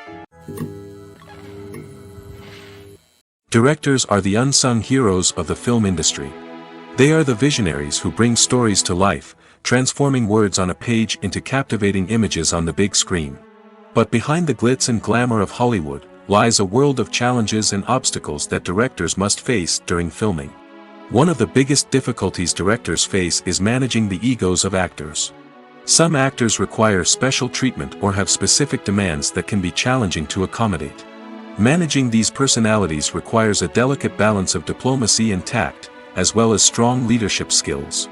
Directors are the unsung heroes of the film industry. They are the visionaries who bring stories to life, transforming words on a page into captivating images on the big screen. But behind the glitz and glamour of Hollywood, lies a world of challenges and obstacles that directors must face during filming. One of the biggest difficulties directors face is managing the egos of actors. Some actors require special treatment or have specific demands that can be challenging to accommodate. Managing these personalities requires a delicate balance of diplomacy and tact, as well as strong leadership skills.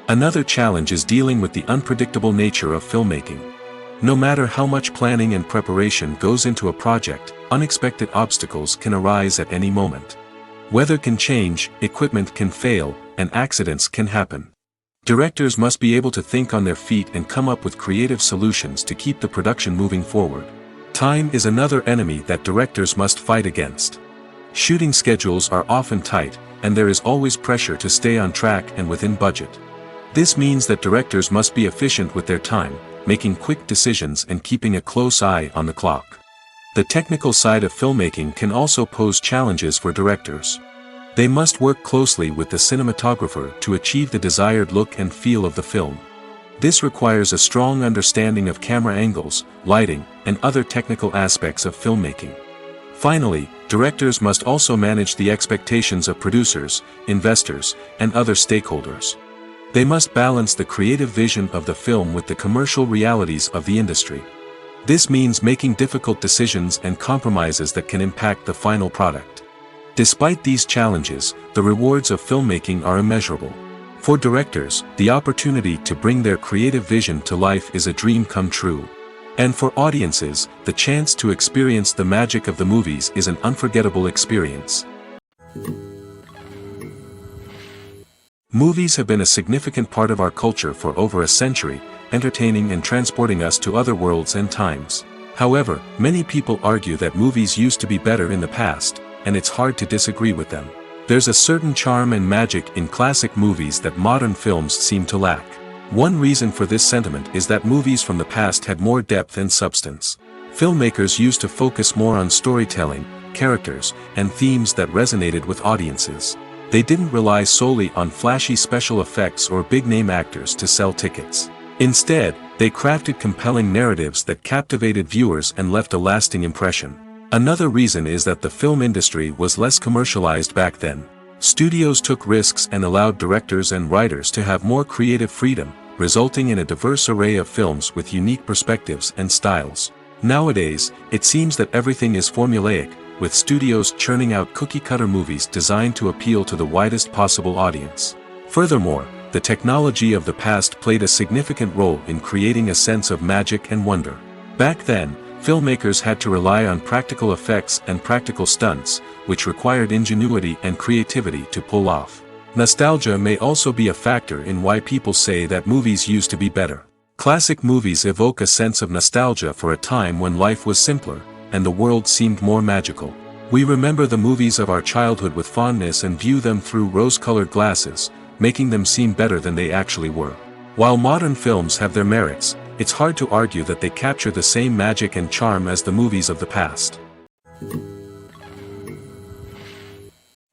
Another challenge is dealing with the unpredictable nature of filmmaking. No matter how much planning and preparation goes into a project, unexpected obstacles can arise at any moment. Weather can change, equipment can fail, and accidents can happen. Directors must be able to think on their feet and come up with creative solutions to keep the production moving forward. Time is another enemy that directors must fight against. Shooting schedules are often tight, and there is always pressure to stay on track and within budget. This means that directors must be efficient with their time, making quick decisions and keeping a close eye on the clock. The technical side of filmmaking can also pose challenges for directors. They must work closely with the cinematographer to achieve the desired look and feel of the film. This requires a strong understanding of camera angles, lighting, and other technical aspects of filmmaking. Finally, directors must also manage the expectations of producers, investors, and other stakeholders. They must balance the creative vision of the film with the commercial realities of the industry. This means making difficult decisions and compromises that can impact the final product. Despite these challenges, the rewards of filmmaking are immeasurable. For directors, the opportunity to bring their creative vision to life is a dream come true. And for audiences, the chance to experience the magic of the movies is an unforgettable experience. Movies have been a significant part of our culture for over a century, entertaining and transporting us to other worlds and times. However, many people argue that movies used to be better in the past, and it's hard to disagree with them. There's a certain charm and magic in classic movies that modern films seem to lack. One reason for this sentiment is that movies from the past had more depth and substance. Filmmakers used to focus more on storytelling, characters, and themes that resonated with audiences. They didn't rely solely on flashy special effects or big-name actors to sell tickets. Instead, they crafted compelling narratives that captivated viewers and left a lasting impression. Another reason is that the film industry was less commercialized back then. Studios took risks and allowed directors and writers to have more creative freedom, resulting in a diverse array of films with unique perspectives and styles. Nowadays, it seems that everything is formulaic, with studios churning out cookie-cutter movies designed to appeal to the widest possible audience. Furthermore, the technology of the past played a significant role in creating a sense of magic and wonder. Back then, filmmakers had to rely on practical effects and practical stunts, which required ingenuity and creativity to pull off. Nostalgia may also be a factor in why people say that movies used to be better. Classic movies evoke a sense of nostalgia for a time when life was simpler, and the world seemed more magical. We remember the movies of our childhood with fondness and view them through rose-colored glasses, making them seem better than they actually were. While modern films have their merits, it's hard to argue that they capture the same magic and charm as the movies of the past.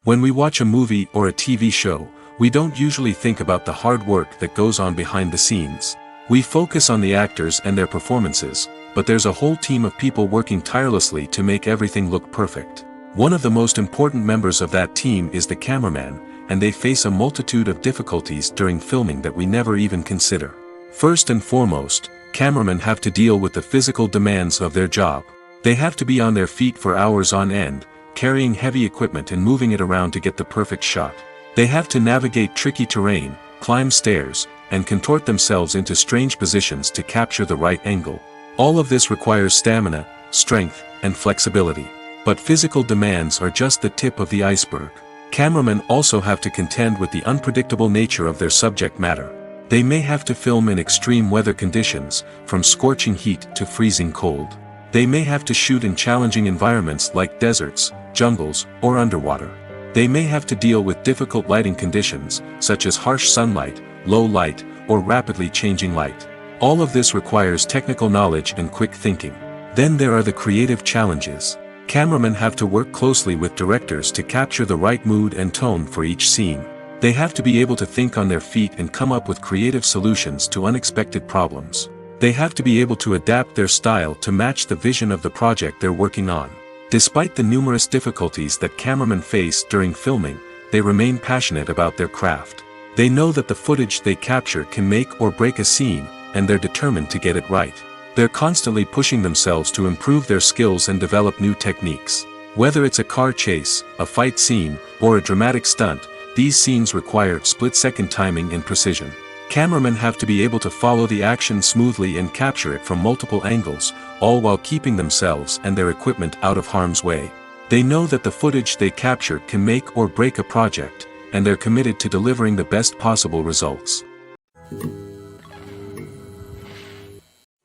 When we watch a movie or a TV show, we don't usually think about the hard work that goes on behind the scenes. We focus on the actors and their performances, but there's a whole team of people working tirelessly to make everything look perfect. One of the most important members of that team is the cameraman, and they face a multitude of difficulties during filming that we never even consider. First and foremost, cameramen have to deal with the physical demands of their job. They have to be on their feet for hours on end, carrying heavy equipment and moving it around to get the perfect shot. They have to navigate tricky terrain, climb stairs, and contort themselves into strange positions to capture the right angle. All of this requires stamina, strength, and flexibility. But physical demands are just the tip of the iceberg. Cameramen also have to contend with the unpredictable nature of their subject matter. They may have to film in extreme weather conditions, from scorching heat to freezing cold. They may have to shoot in challenging environments like deserts, jungles, or underwater. They may have to deal with difficult lighting conditions, such as harsh sunlight, low light, or rapidly changing light. All of this requires technical knowledge and quick thinking. Then there are the creative challenges. Cameramen have to work closely with directors to capture the right mood and tone for each scene. They have to be able to think on their feet and come up with creative solutions to unexpected problems. They have to be able to adapt their style to match the vision of the project they're working on. Despite the numerous difficulties that cameramen face during filming, they remain passionate about their craft. They know that the footage they capture can make or break a scene, and they're determined to get it right. They're constantly pushing themselves to improve their skills and develop new techniques. Whether it's a car chase, a fight scene, or a dramatic stunt, these scenes require split-second timing and precision. Cameramen have to be able to follow the action smoothly and capture it from multiple angles, all while keeping themselves and their equipment out of harm's way. They know that the footage they capture can make or break a project, and they're committed to delivering the best possible results.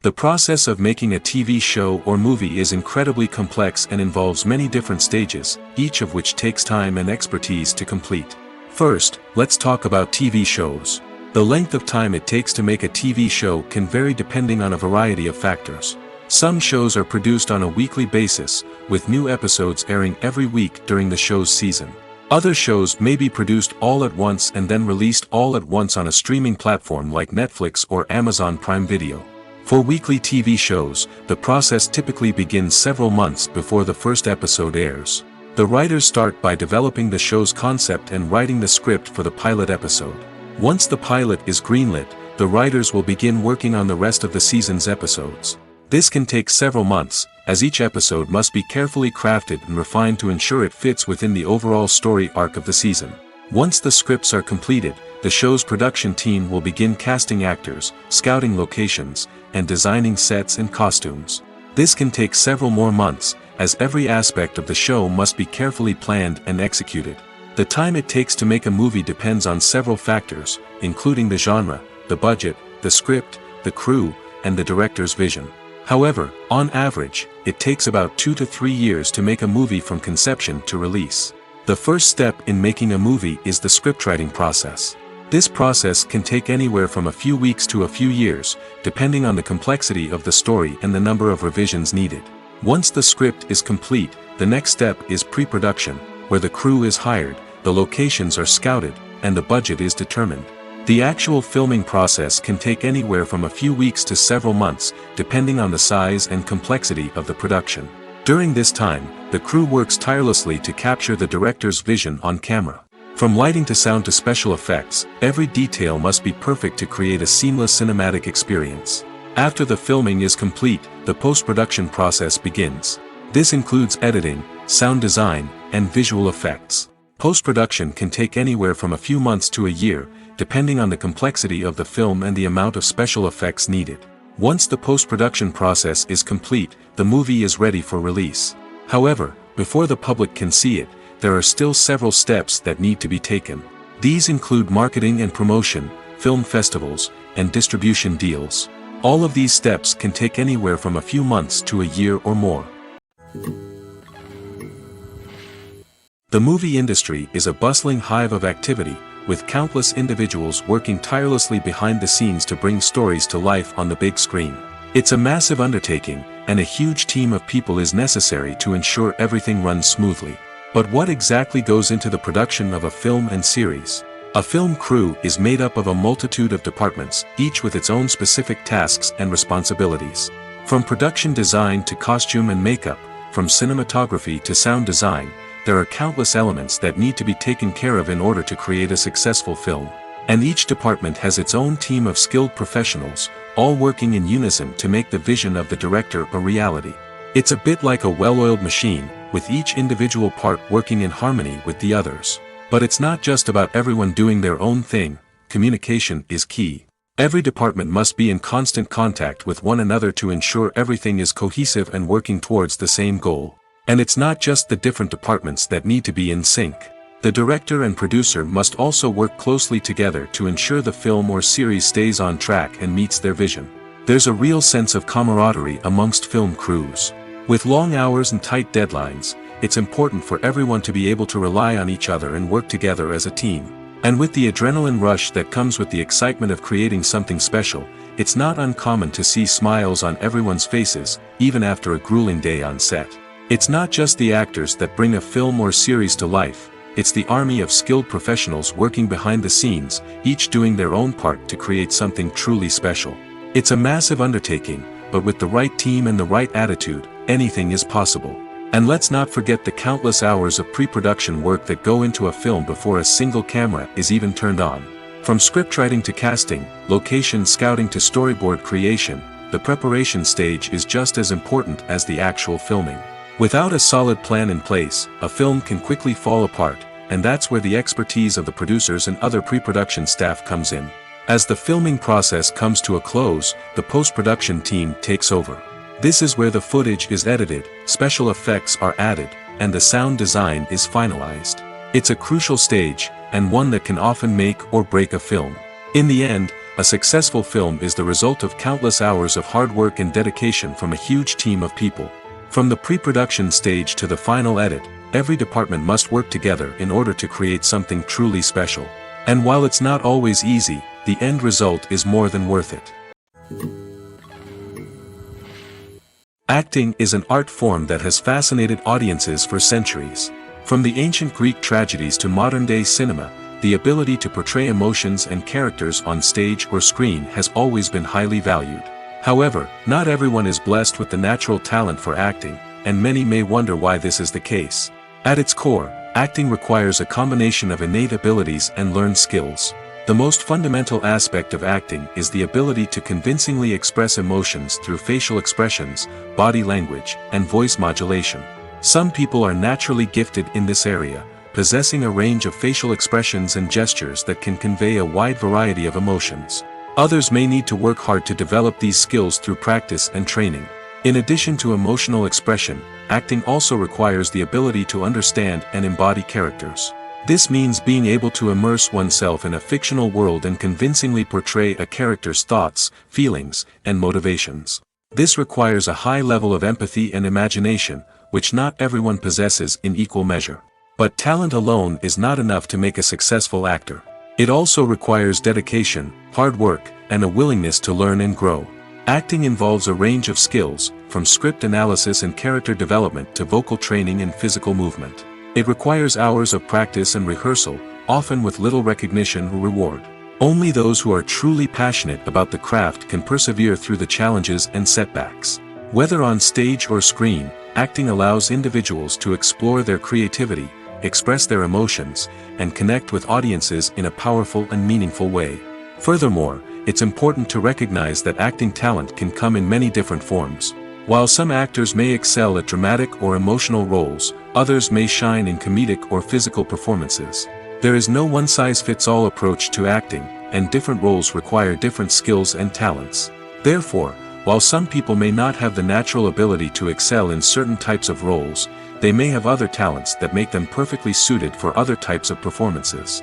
The process of making a TV show or movie is incredibly complex and involves many different stages, each of which takes time and expertise to complete. First, let's talk about TV shows. The length of time it takes to make a TV show can vary depending on a variety of factors. Some shows are produced on a weekly basis, with new episodes airing every week during the show's season. Other shows may be produced all at once and then released all at once on a streaming platform like Netflix or Amazon Prime Video. For weekly TV shows, the process typically begins several months before the first episode airs. The writers start by developing the show's concept and writing the script for the pilot episode. Once the pilot is greenlit, the writers will begin working on the rest of the season's episodes. This can take several months, as each episode must be carefully crafted and refined to ensure it fits within the overall story arc of the season. Once the scripts are completed, the show's production team will begin casting actors, scouting locations, and designing sets and costumes. This can take several more months, as every aspect of the show must be carefully planned and executed. The time it takes to make a movie depends on several factors, including the genre, the budget, the script, the crew, and the director's vision. However, on average, it takes about 2 to 3 years to make a movie from conception to release. The first step in making a movie is the scriptwriting process. This process can take anywhere from a few weeks to a few years, depending on the complexity of the story and the number of revisions needed. Once the script is complete, the next step is pre-production, where the crew is hired, the locations are scouted, and the budget is determined. The actual filming process can take anywhere from a few weeks to several months, depending on the size and complexity of the production. During this time, the crew works tirelessly to capture the director's vision on camera. From lighting to sound to special effects, every detail must be perfect to create a seamless cinematic experience. After the filming is complete, the post-production process begins. This includes editing, sound design, and visual effects. Post-production can take anywhere from a few months to a year, depending on the complexity of the film and the amount of special effects needed. Once the post-production process is complete, the movie is ready for release. However, before the public can see it, there are still several steps that need to be taken. These include marketing and promotion, film festivals, and distribution deals. All of these steps can take anywhere from a few months to a year or more. The movie industry is a bustling hive of activity, with countless individuals working tirelessly behind the scenes to bring stories to life on the big screen. It's a massive undertaking, and a huge team of people is necessary to ensure everything runs smoothly. But what exactly goes into the production of a film and series? A film crew is made up of a multitude of departments, each with its own specific tasks and responsibilities. From production design to costume and makeup, from cinematography to sound design, there are countless elements that need to be taken care of in order to create a successful film. And each department has its own team of skilled professionals, all working in unison to make the vision of the director a reality. It's a bit like a well-oiled machine, with each individual part working in harmony with the others. But it's not just about everyone doing their own thing, communication is key. Every department must be in constant contact with one another to ensure everything is cohesive and working towards the same goal. And it's not just the different departments that need to be in sync. The director and producer must also work closely together to ensure the film or series stays on track and meets their vision. There's a real sense of camaraderie amongst film crews. With long hours and tight deadlines, it's important for everyone to be able to rely on each other and work together as a team. And with the adrenaline rush that comes with the excitement of creating something special, it's not uncommon to see smiles on everyone's faces, even after a grueling day on set. It's not just the actors that bring a film or series to life, it's the army of skilled professionals working behind the scenes, each doing their own part to create something truly special. It's a massive undertaking, but with the right team and the right attitude, anything is possible. And let's not forget the countless hours of pre-production work that go into a film before a single camera is even turned on. From scriptwriting to casting, location scouting to storyboard creation, the preparation stage is just as important as the actual filming. Without a solid plan in place, a film can quickly fall apart, and that's where the expertise of the producers and other pre-production staff comes in. As the filming process comes to a close, the post-production team takes over. This is where the footage is edited, special effects are added, and the sound design is finalized. It's a crucial stage, and one that can often make or break a film. In the end, a successful film is the result of countless hours of hard work and dedication from a huge team of people. From the pre-production stage to the final edit, every department must work together in order to create something truly special. And while it's not always easy, the end result is more than worth it. Acting is an art form that has fascinated audiences for centuries. From the ancient Greek tragedies to modern-day cinema, the ability to portray emotions and characters on stage or screen has always been highly valued. However, not everyone is blessed with the natural talent for acting, and many may wonder why this is the case. At its core, acting requires a combination of innate abilities and learned skills. The most fundamental aspect of acting is the ability to convincingly express emotions through facial expressions, body language, and voice modulation. Some people are naturally gifted in this area, possessing a range of facial expressions and gestures that can convey a wide variety of emotions. Others may need to work hard to develop these skills through practice and training. In addition to emotional expression, acting also requires the ability to understand and embody characters. This means being able to immerse oneself in a fictional world and convincingly portray a character's thoughts, feelings, and motivations. This requires a high level of empathy and imagination, which not everyone possesses in equal measure. But talent alone is not enough to make a successful actor. It also requires dedication, hard work, and a willingness to learn and grow. Acting involves a range of skills, from script analysis and character development to vocal training and physical movement. It requires hours of practice and rehearsal, often with little recognition or reward. Only those who are truly passionate about the craft can persevere through the challenges and setbacks. Whether on stage or screen, acting allows individuals to explore their creativity, express their emotions, and connect with audiences in a powerful and meaningful way. Furthermore, it's important to recognize that acting talent can come in many different forms. While some actors may excel at dramatic or emotional roles, others may shine in comedic or physical performances. There is no one-size-fits-all approach to acting, and different roles require different skills and talents. Therefore, while some people may not have the natural ability to excel in certain types of roles, they may have other talents that make them perfectly suited for other types of performances.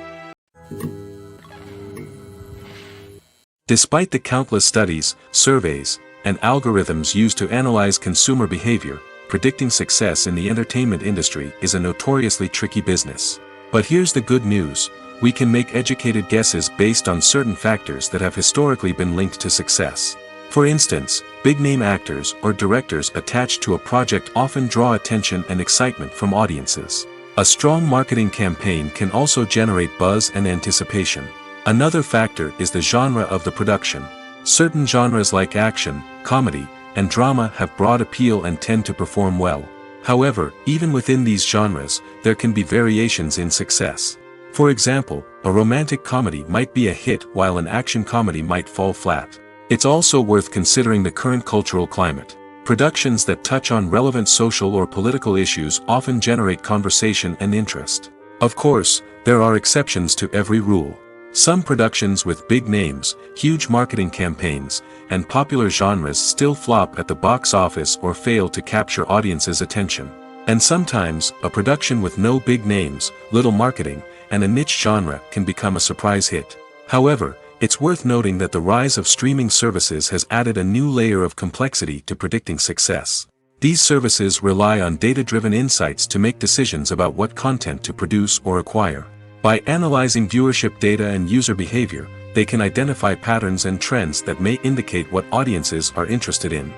Despite the countless studies, surveys, and algorithms used to analyze consumer behavior, predicting success in the entertainment industry is a notoriously tricky business. But here's the good news: we can make educated guesses based on certain factors that have historically been linked to success. For instance, big-name actors or directors attached to a project often draw attention and excitement from audiences. A strong marketing campaign can also generate buzz and anticipation. Another factor is the genre of the production. Certain genres like action, comedy, and drama have broad appeal and tend to perform well. However, even within these genres, there can be variations in success. For example, a romantic comedy might be a hit while an action comedy might fall flat. It's also worth considering the current cultural climate. Productions that touch on relevant social or political issues often generate conversation and interest. Of course, there are exceptions to every rule. Some productions with big names, huge marketing campaigns, and popular genres still flop at the box office or fail to capture audiences' attention. And sometimes, a production with no big names, little marketing, and a niche genre can become a surprise hit. However, it's worth noting that the rise of streaming services has added a new layer of complexity to predicting success. These services rely on data-driven insights to make decisions about what content to produce or acquire. By analyzing viewership data and user behavior, they can identify patterns and trends that may indicate what audiences are interested in.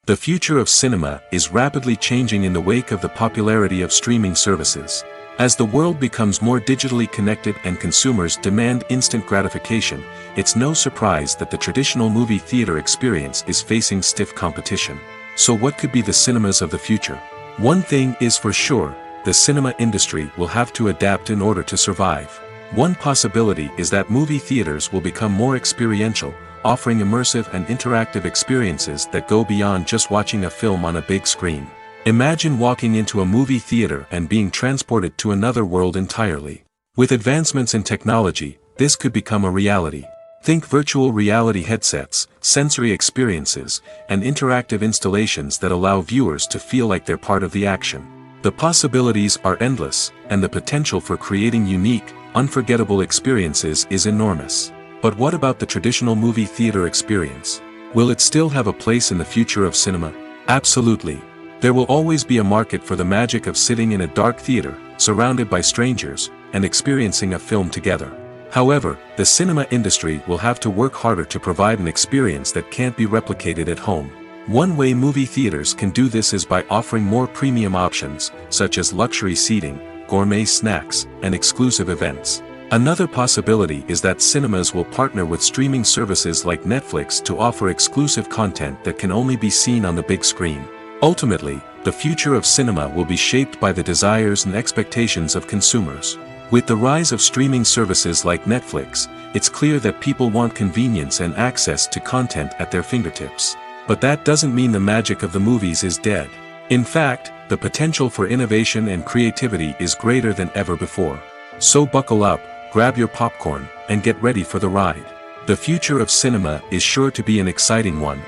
The future of cinema is rapidly changing in the wake of the popularity of streaming services. As the world becomes more digitally connected and consumers demand instant gratification, it's no surprise that the traditional movie theater experience is facing stiff competition. So what could be the cinemas of the future? One thing is for sure: the cinema industry will have to adapt in order to survive. One possibility is that movie theaters will become more experiential, offering immersive and interactive experiences that go beyond just watching a film on a big screen. Imagine walking into a movie theater and being transported to another world entirely. With advancements in technology, this could become a reality. Think virtual reality headsets, sensory experiences, and interactive installations that allow viewers to feel like they're part of the action. The possibilities are endless, and the potential for creating unique, unforgettable experiences is enormous. But what about the traditional movie theater experience? Will it still have a place in the future of cinema? Absolutely. There will always be a market for the magic of sitting in a dark theater, surrounded by strangers, and experiencing a film together. However, the cinema industry will have to work harder to provide an experience that can't be replicated at home. One way movie theaters can do this is by offering more premium options, such as luxury seating, gourmet snacks, and exclusive events. Another possibility is that cinemas will partner with streaming services like Netflix to offer exclusive content that can only be seen on the big screen. Ultimately, the future of cinema will be shaped by the desires and expectations of consumers. With the rise of streaming services like Netflix, it's clear that people want convenience and access to content at their fingertips. But that doesn't mean the magic of the movies is dead. In fact, the potential for innovation and creativity is greater than ever before. So buckle up, grab your popcorn, and get ready for the ride. The future of cinema is sure to be an exciting one.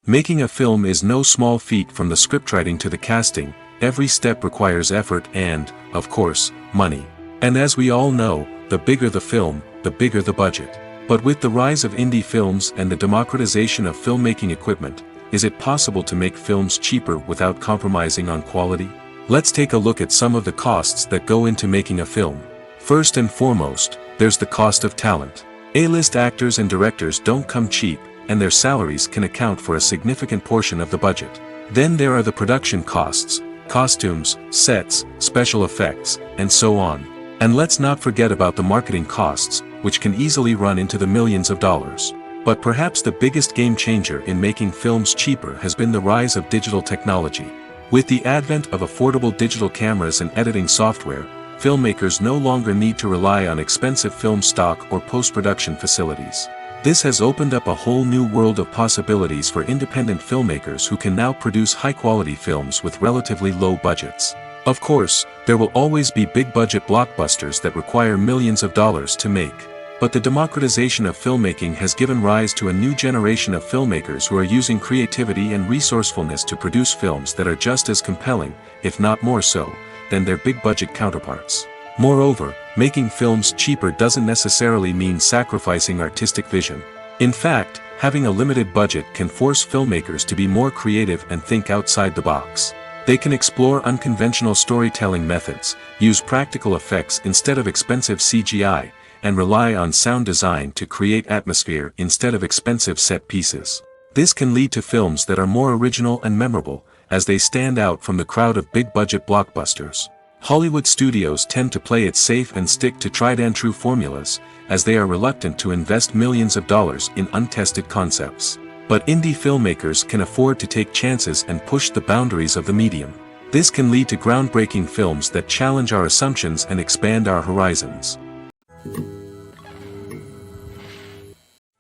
Making a film is no small feat. From the scriptwriting to the casting, every step requires effort and, of course, money. And as we all know, the bigger the film, the bigger the budget. But with the rise of indie films and the democratization of filmmaking equipment, is it possible to make films cheaper without compromising on quality? Let's take a look at some of the costs that go into making a film. First and foremost, there's the cost of talent. A-list actors and directors don't come cheap, and their salaries can account for a significant portion of the budget. Then there are the production costs, costumes, sets, special effects, and so on. And let's not forget about the marketing costs, which can easily run into the millions of dollars. But perhaps the biggest game changer in making films cheaper has been the rise of digital technology. With the advent of affordable digital cameras and editing software, filmmakers no longer need to rely on expensive film stock or post-production facilities. This has opened up a whole new world of possibilities for independent filmmakers who can now produce high-quality films with relatively low budgets. Of course, there will always be big-budget blockbusters that require millions of dollars to make. But the democratization of filmmaking has given rise to a new generation of filmmakers who are using creativity and resourcefulness to produce films that are just as compelling, if not more so, than their big-budget counterparts. Moreover, making films cheaper doesn't necessarily mean sacrificing artistic vision. In fact, having a limited budget can force filmmakers to be more creative and think outside the box. They can explore unconventional storytelling methods, use practical effects instead of expensive CGI, and rely on sound design to create atmosphere instead of expensive set pieces. This can lead to films that are more original and memorable, as they stand out from the crowd of big-budget blockbusters. Hollywood studios tend to play it safe and stick to tried-and-true formulas, as they are reluctant to invest millions of dollars in untested concepts. But indie filmmakers can afford to take chances and push the boundaries of the medium. This can lead to groundbreaking films that challenge our assumptions and expand our horizons.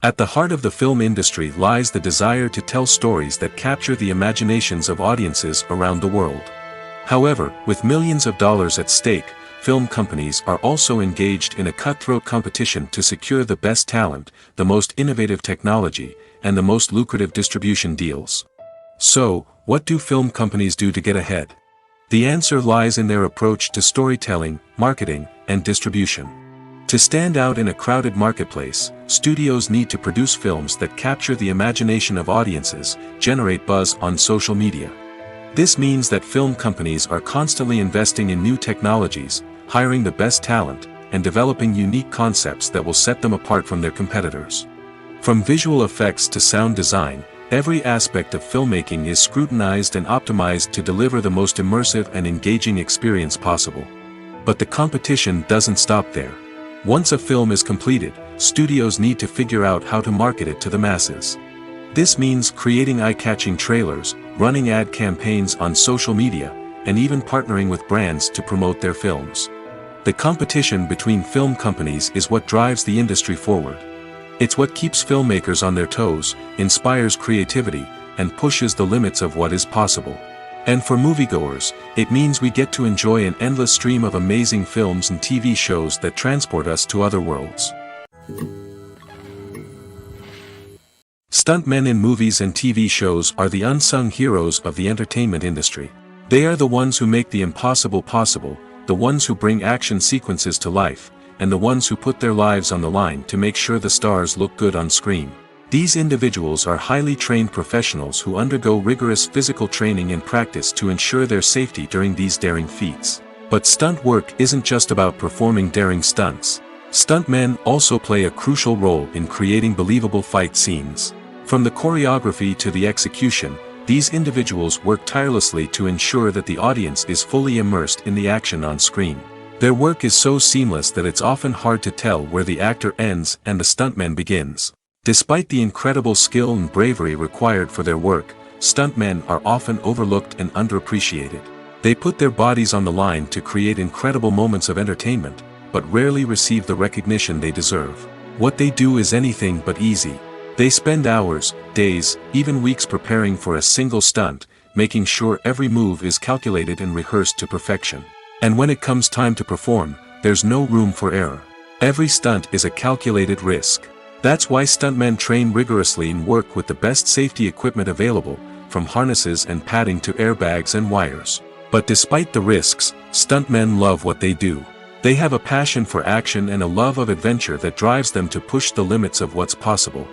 At the heart of the film industry lies the desire to tell stories that capture the imaginations of audiences around the world. However, with millions of dollars at stake, film companies are also engaged in a cutthroat competition to secure the best talent, the most innovative technology, and the most lucrative distribution deals. So, what do film companies do to get ahead? The answer lies in their approach to storytelling, marketing, and distribution. To stand out in a crowded marketplace, studios need to produce films that capture the imagination of audiences, generate buzz on social media. This means that film companies are constantly investing in new technologies, hiring the best talent, and developing unique concepts that will set them apart from their competitors. From visual effects to sound design, every aspect of filmmaking is scrutinized and optimized to deliver the most immersive and engaging experience possible. But the competition doesn't stop there. Once a film is completed, studios need to figure out how to market it to the masses. This means creating eye-catching trailers, running ad campaigns on social media, and even partnering with brands to promote their films. The competition between film companies is what drives the industry forward. It's what keeps filmmakers on their toes, inspires creativity, and pushes the limits of what is possible. And for moviegoers, it means we get to enjoy an endless stream of amazing films and TV shows that transport us to other worlds. Stuntmen in movies and TV shows are the unsung heroes of the entertainment industry. They are the ones who make the impossible possible, the ones who bring action sequences to life, and the ones who put their lives on the line to make sure the stars look good on screen. These individuals are highly trained professionals who undergo rigorous physical training and practice to ensure their safety during these daring feats. But stunt work isn't just about performing daring stunts. Stuntmen also play a crucial role in creating believable fight scenes. From the choreography to the execution, these individuals work tirelessly to ensure that the audience is fully immersed in the action on screen. Their work is so seamless that it's often hard to tell where the actor ends and the stuntman begins. Despite the incredible skill and bravery required for their work, stuntmen are often overlooked and underappreciated. They put their bodies on the line to create incredible moments of entertainment, but rarely receive the recognition they deserve. What they do is anything but easy. They spend hours, days, even weeks preparing for a single stunt, making sure every move is calculated and rehearsed to perfection. And when it comes time to perform, there's no room for error. Every stunt is a calculated risk. That's why stuntmen train rigorously and work with the best safety equipment available, from harnesses and padding to airbags and wires. But despite the risks, stuntmen love what they do. They have a passion for action and a love of adventure that drives them to push the limits of what's possible.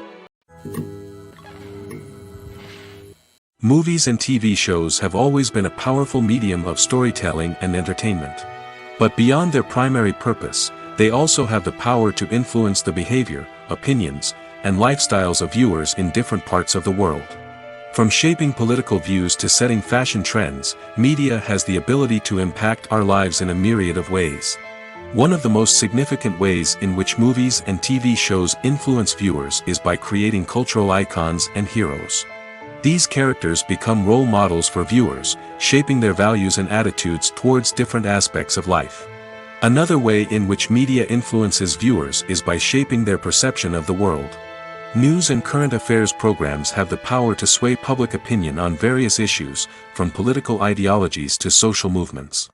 Movies and TV shows have always been a powerful medium of storytelling and entertainment. But beyond their primary purpose, they also have the power to influence the behavior, opinions, and lifestyles of viewers in different parts of the world. From shaping political views to setting fashion trends, media has the ability to impact our lives in a myriad of ways. One of the most significant ways in which movies and TV shows influence viewers is by creating cultural icons and heroes. These characters become role models for viewers, shaping their values and attitudes towards different aspects of life. Another way in which media influences viewers is by shaping their perception of the world. News and current affairs programs have the power to sway public opinion on various issues, from political ideologies to social movements.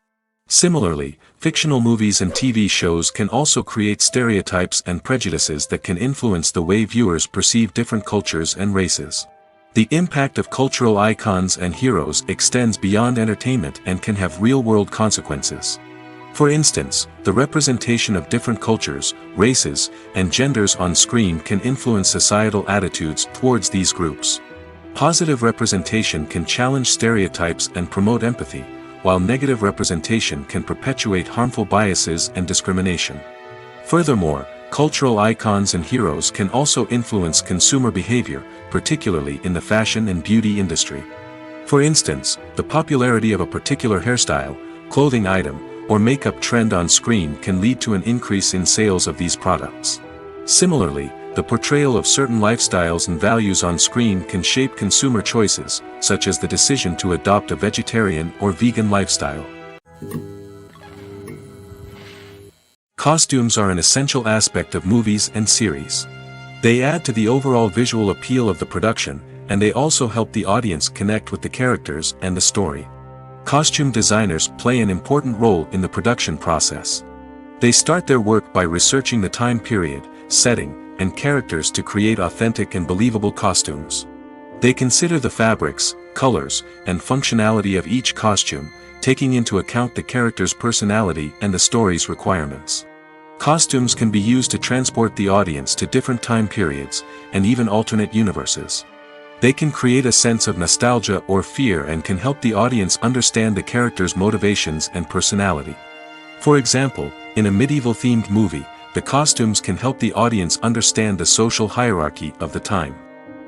Similarly, fictional movies and TV shows can also create stereotypes and prejudices that can influence the way viewers perceive different cultures and races. The impact of cultural icons and heroes extends beyond entertainment and can have real-world consequences. For instance, the representation of different cultures, races, and genders on screen can influence societal attitudes towards these groups. Positive representation can challenge stereotypes and promote empathy, while negative representation can perpetuate harmful biases and discrimination. Furthermore, cultural icons and heroes can also influence consumer behavior, particularly in the fashion and beauty industry. For instance, the popularity of a particular hairstyle, clothing item, or makeup trend on screen can lead to an increase in sales of these products. Similarly, the portrayal of certain lifestyles and values on screen can shape consumer choices, such as the decision to adopt a vegetarian or vegan lifestyle. Costumes are an essential aspect of movies and series. They add to the overall visual appeal of the production, and they also help the audience connect with the characters and the story. Costume designers play an important role in the production process. They start their work by researching the time period, setting, and characters to create authentic and believable costumes. They consider the fabrics, colors, and functionality of each costume, taking into account the character's personality and the story's requirements. Costumes can be used to transport the audience to different time periods, and even alternate universes. They can create a sense of nostalgia or fear and can help the audience understand the character's motivations and personality. For example, in a medieval-themed movie, the costumes can help the audience understand the social hierarchy of the time.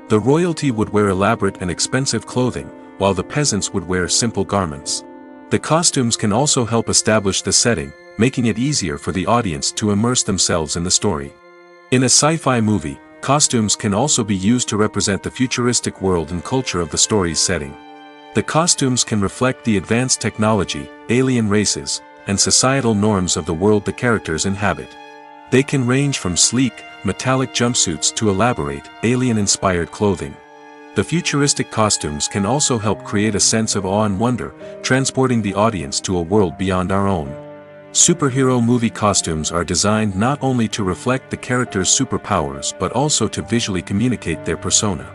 The royalty would wear elaborate and expensive clothing, while the peasants would wear simple garments. The costumes can also help establish the setting, making it easier for the audience to immerse themselves in the story. In a sci-fi movie, costumes can also be used to represent the futuristic world and culture of the story's setting. The costumes can reflect the advanced technology, alien races, and societal norms of the world the characters inhabit. They can range from sleek, metallic jumpsuits to elaborate, alien-inspired clothing. The futuristic costumes can also help create a sense of awe and wonder, transporting the audience to a world beyond our own. Superhero movie costumes are designed not only to reflect the character's superpowers but also to visually communicate their persona.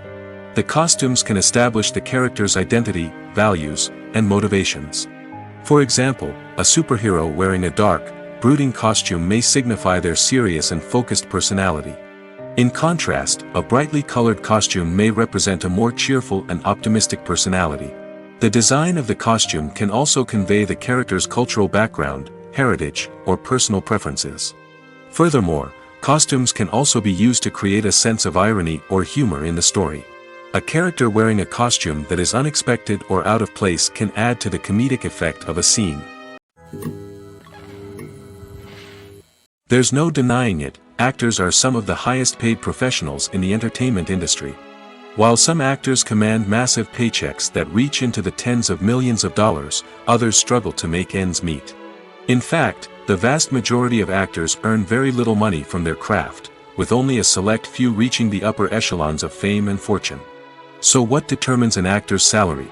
The costumes can establish the character's identity, values, and motivations. For example, a superhero wearing a dark, brooding costume may signify their serious and focused personality. In contrast, a brightly colored costume may represent a more cheerful and optimistic personality. The design of the costume can also convey the character's cultural background, heritage, or personal preferences. Furthermore, costumes can also be used to create a sense of irony or humor in the story. A character wearing a costume that is unexpected or out of place can add to the comedic effect of a scene. There's no denying it, actors are some of the highest paid professionals in the entertainment industry. While some actors command massive paychecks that reach into the tens of millions of dollars, others struggle to make ends meet. In fact, the vast majority of actors earn very little money from their craft, with only a select few reaching the upper echelons of fame and fortune. So what determines an actor's salary?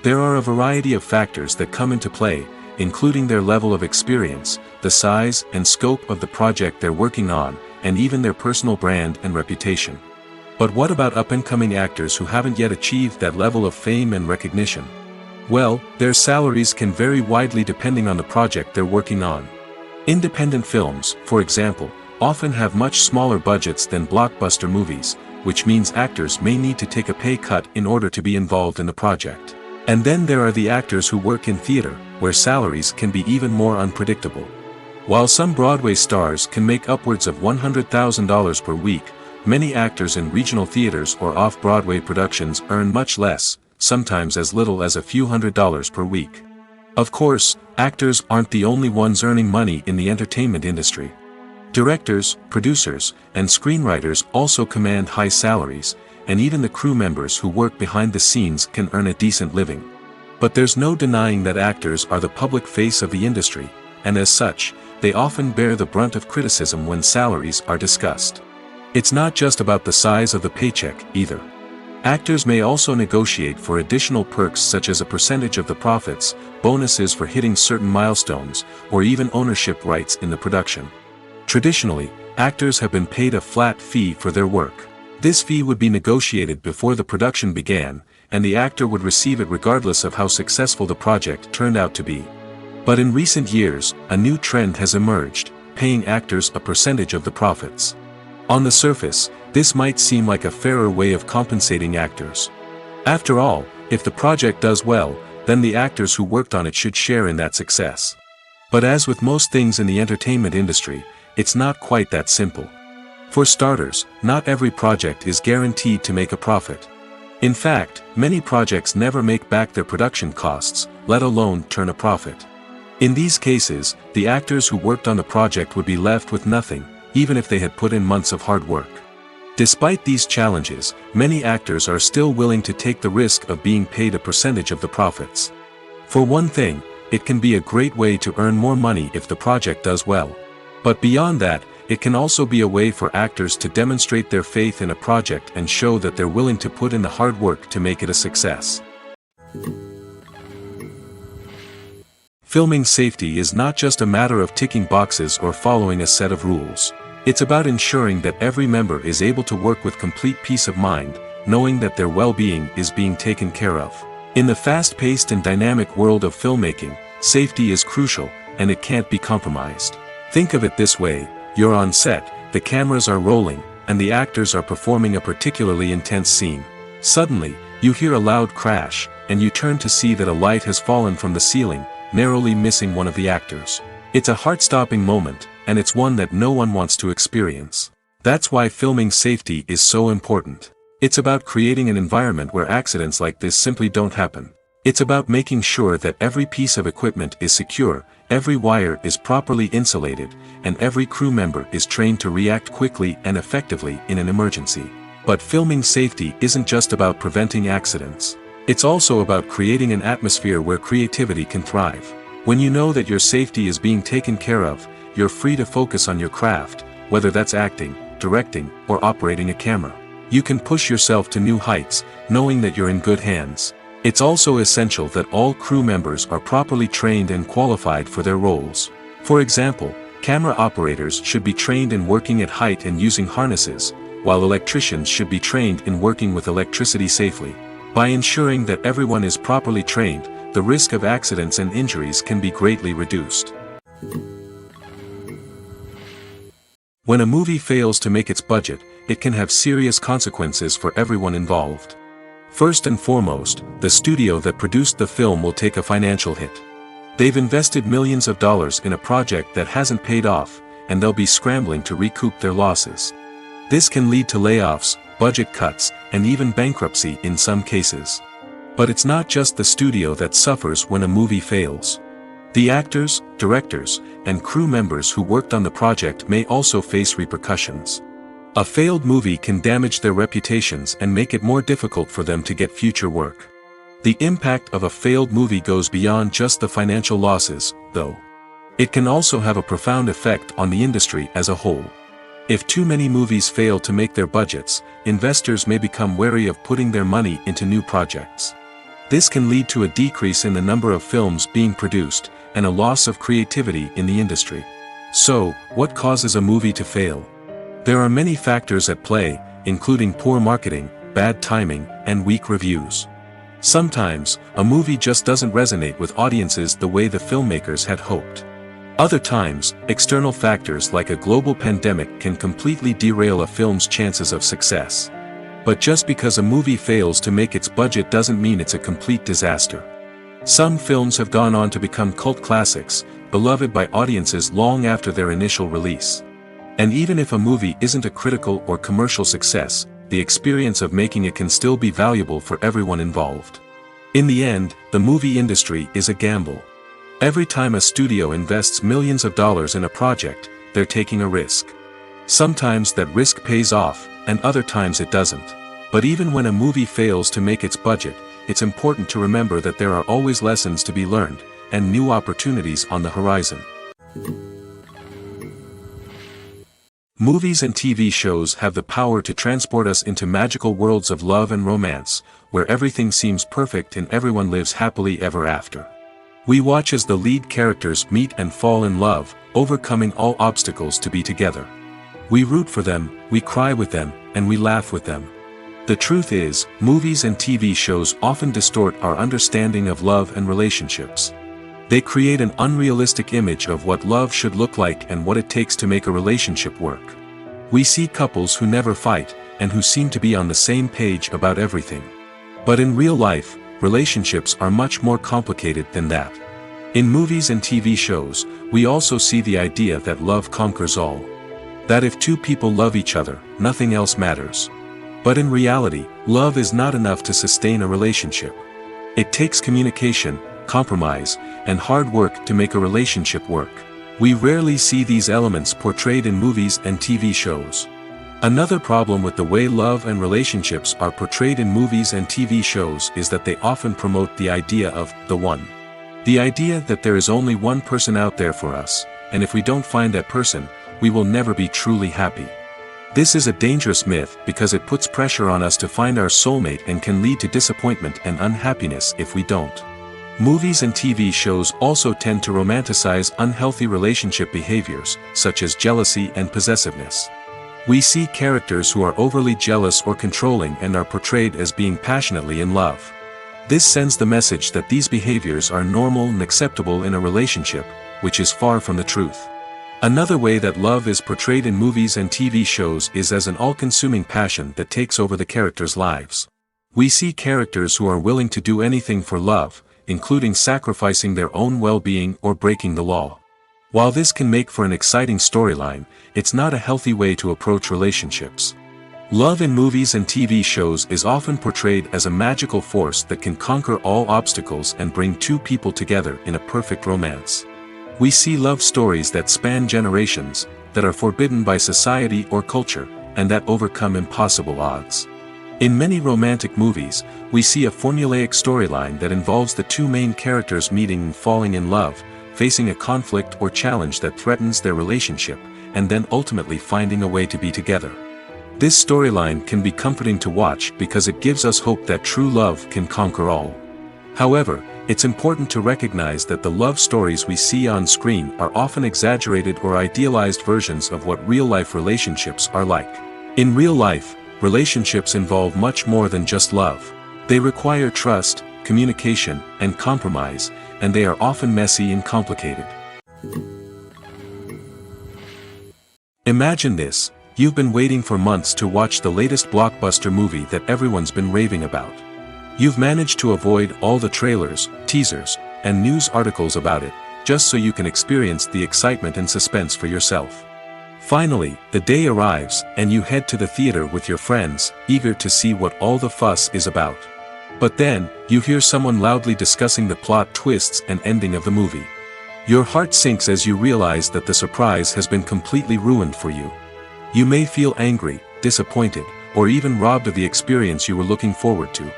There are a variety of factors that come into play, including their level of experience, the size and scope of the project they're working on, and even their personal brand and reputation. But what about up-and-coming actors who haven't yet achieved that level of fame and recognition? Well, their salaries can vary widely depending on the project they're working on. Independent films, for example, often have much smaller budgets than blockbuster movies, which means actors may need to take a pay cut in order to be involved in the project. And then there are the actors who work in theater, where salaries can be even more unpredictable. While some Broadway stars can make upwards of $100,000 per week, many actors in regional theaters or off-Broadway productions earn much less, sometimes as little as a few $100s per week. Of course, actors aren't the only ones earning money in the entertainment industry. Directors, producers, and screenwriters also command high salaries, and even the crew members who work behind the scenes can earn a decent living. But there's no denying that actors are the public face of the industry, and as such, they often bear the brunt of criticism when salaries are discussed. It's not just about the size of the paycheck, either. Actors may also negotiate for additional perks such as a percentage of the profits, bonuses for hitting certain milestones, or even ownership rights in the production. Traditionally, actors have been paid a flat fee for their work. This fee would be negotiated before the production began, and the actor would receive it regardless of how successful the project turned out to be. But in recent years, a new trend has emerged, paying actors a percentage of the profits. On the surface, this might seem like a fairer way of compensating actors. After all, if the project does well, then the actors who worked on it should share in that success. But as with most things in the entertainment industry, it's not quite that simple. For starters, not every project is guaranteed to make a profit. In fact, many projects never make back their production costs, let alone turn a profit. In these cases, the actors who worked on the project would be left with nothing, even if they had put in months of hard work. Despite these challenges, many actors are still willing to take the risk of being paid a percentage of the profits. For one thing, it can be a great way to earn more money if the project does well. But beyond that, it can also be a way for actors to demonstrate their faith in a project and show that they're willing to put in the hard work to make it a success. Filming safety is not just a matter of ticking boxes or following a set of rules. It's about ensuring that every member is able to work with complete peace of mind, knowing that their well-being is being taken care of. In the fast-paced and dynamic world of filmmaking, safety is crucial, and it can't be compromised. Think of it this way: you're on set, the cameras are rolling, and the actors are performing a particularly intense scene. Suddenly, you hear a loud crash, and you turn to see that a light has fallen from the ceiling, narrowly missing one of the actors. It's a heart-stopping moment, and it's one that no one wants to experience. That's why filming safety is so important. It's about creating an environment where accidents like this simply don't happen. It's about making sure that every piece of equipment is secure, every wire is properly insulated, and every crew member is trained to react quickly and effectively in an emergency. But filming safety isn't just about preventing accidents. It's also about creating an atmosphere where creativity can thrive. When you know that your safety is being taken care of, you're free to focus on your craft, whether that's acting, directing, or operating a camera. You can push yourself to new heights, knowing that you're in good hands. It's also essential that all crew members are properly trained and qualified for their roles. For example, camera operators should be trained in working at height and using harnesses, while electricians should be trained in working with electricity safely. By ensuring that everyone is properly trained, the risk of accidents and injuries can be greatly reduced. When a movie fails to make its budget, it can have serious consequences for everyone involved. First and foremost, the studio that produced the film will take a financial hit. They've invested millions of dollars in a project that hasn't paid off, and they'll be scrambling to recoup their losses. This can lead to layoffs, budget cuts, and even bankruptcy in some cases. But it's not just the studio that suffers when a movie fails. The actors, directors, and crew members who worked on the project may also face repercussions. A failed movie can damage their reputations and make it more difficult for them to get future work. The impact of a failed movie goes beyond just the financial losses, though. It can also have a profound effect on the industry as a whole. If too many movies fail to make their budgets, investors may become wary of putting their money into new projects. This can lead to a decrease in the number of films being produced, and a loss of creativity in the industry. So, what causes a movie to fail? There are many factors at play, including poor marketing, bad timing, and weak reviews. Sometimes, a movie just doesn't resonate with audiences the way the filmmakers had hoped. Other times, external factors like a global pandemic can completely derail a film's chances of success. But just because a movie fails to make its budget doesn't mean it's a complete disaster. Some films have gone on to become cult classics, beloved by audiences long after their initial release. And even if a movie isn't a critical or commercial success, the experience of making it can still be valuable for everyone involved. In the end, the movie industry is a gamble. Every time a studio invests millions of dollars in a project, they're taking a risk. Sometimes that risk pays off, and other times it doesn't. But even when a movie fails to make its budget, it's important to remember that there are always lessons to be learned, and new opportunities on the horizon. Movies and TV shows have the power to transport us into magical worlds of love and romance, where everything seems perfect and everyone lives happily ever after. We watch as the lead characters meet and fall in love, overcoming all obstacles to be together. We root for them, we cry with them, and we laugh with them. The truth is, movies and TV shows often distort our understanding of love and relationships. They create an unrealistic image of what love should look like and what it takes to make a relationship work. We see couples who never fight, and who seem to be on the same page about everything. But in real life, relationships are much more complicated than that. In movies and TV shows, we also see the idea that love conquers all. That if two people love each other, nothing else matters. But in reality, love is not enough to sustain a relationship. It takes communication, compromise, and hard work to make a relationship work. We rarely see these elements portrayed in movies and TV shows. Another problem with the way love and relationships are portrayed in movies and TV shows is that they often promote the idea of the one. The idea that there is only one person out there for us, and if we don't find that person, we will never be truly happy. This is a dangerous myth because it puts pressure on us to find our soulmate and can lead to disappointment and unhappiness if we don't. Movies and TV shows also tend to romanticize unhealthy relationship behaviors, such as jealousy and possessiveness. We see characters who are overly jealous or controlling and are portrayed as being passionately in love. This sends the message that these behaviors are normal and acceptable in a relationship, which is far from the truth. Another way that love is portrayed in movies and TV shows is as an all-consuming passion that takes over the characters' lives. We see characters who are willing to do anything for love, including sacrificing their own well-being or breaking the law. While this can make for an exciting storyline, it's not a healthy way to approach relationships. Love in movies and TV shows is often portrayed as a magical force that can conquer all obstacles and bring two people together in a perfect romance. We see love stories that span generations, that are forbidden by society or culture, and that overcome impossible odds. In many romantic movies, we see a formulaic storyline that involves the two main characters meeting and falling in love, facing a conflict or challenge that threatens their relationship, and then ultimately finding a way to be together. This storyline can be comforting to watch because it gives us hope that true love can conquer all. However, it's important to recognize that the love stories we see on screen are often exaggerated or idealized versions of what real-life relationships are like. In real life, relationships involve much more than just love. They require trust, communication, and compromise, and they are often messy and complicated. Imagine this: you've been waiting for months to watch the latest blockbuster movie that everyone's been raving about. You've managed to avoid all the trailers, teasers, and news articles about it, just so you can experience the excitement and suspense for yourself. Finally, the day arrives, and you head to the theater with your friends, eager to see what all the fuss is about. But then, you hear someone loudly discussing the plot twists and ending of the movie. Your heart sinks as you realize that the surprise has been completely ruined for you. You may feel angry, disappointed, or even robbed of the experience you were looking forward to.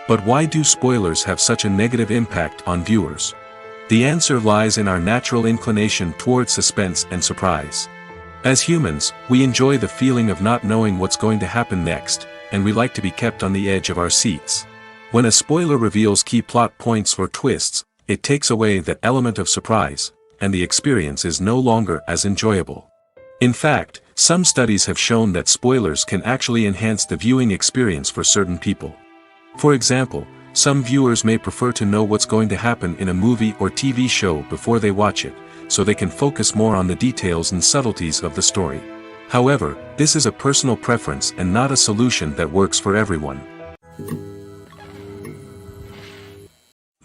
But why do spoilers have such a negative impact on viewers? The answer lies in our natural inclination towards suspense and surprise. As humans, we enjoy the feeling of not knowing what's going to happen next, and we like to be kept on the edge of our seats. When a spoiler reveals key plot points or twists, it takes away that element of surprise, and the experience is no longer as enjoyable. In fact, some studies have shown that spoilers can actually enhance the viewing experience for certain people. For example, some viewers may prefer to know what's going to happen in a movie or TV show before they watch it, so they can focus more on the details and subtleties of the story. However, this is a personal preference and not a solution that works for everyone.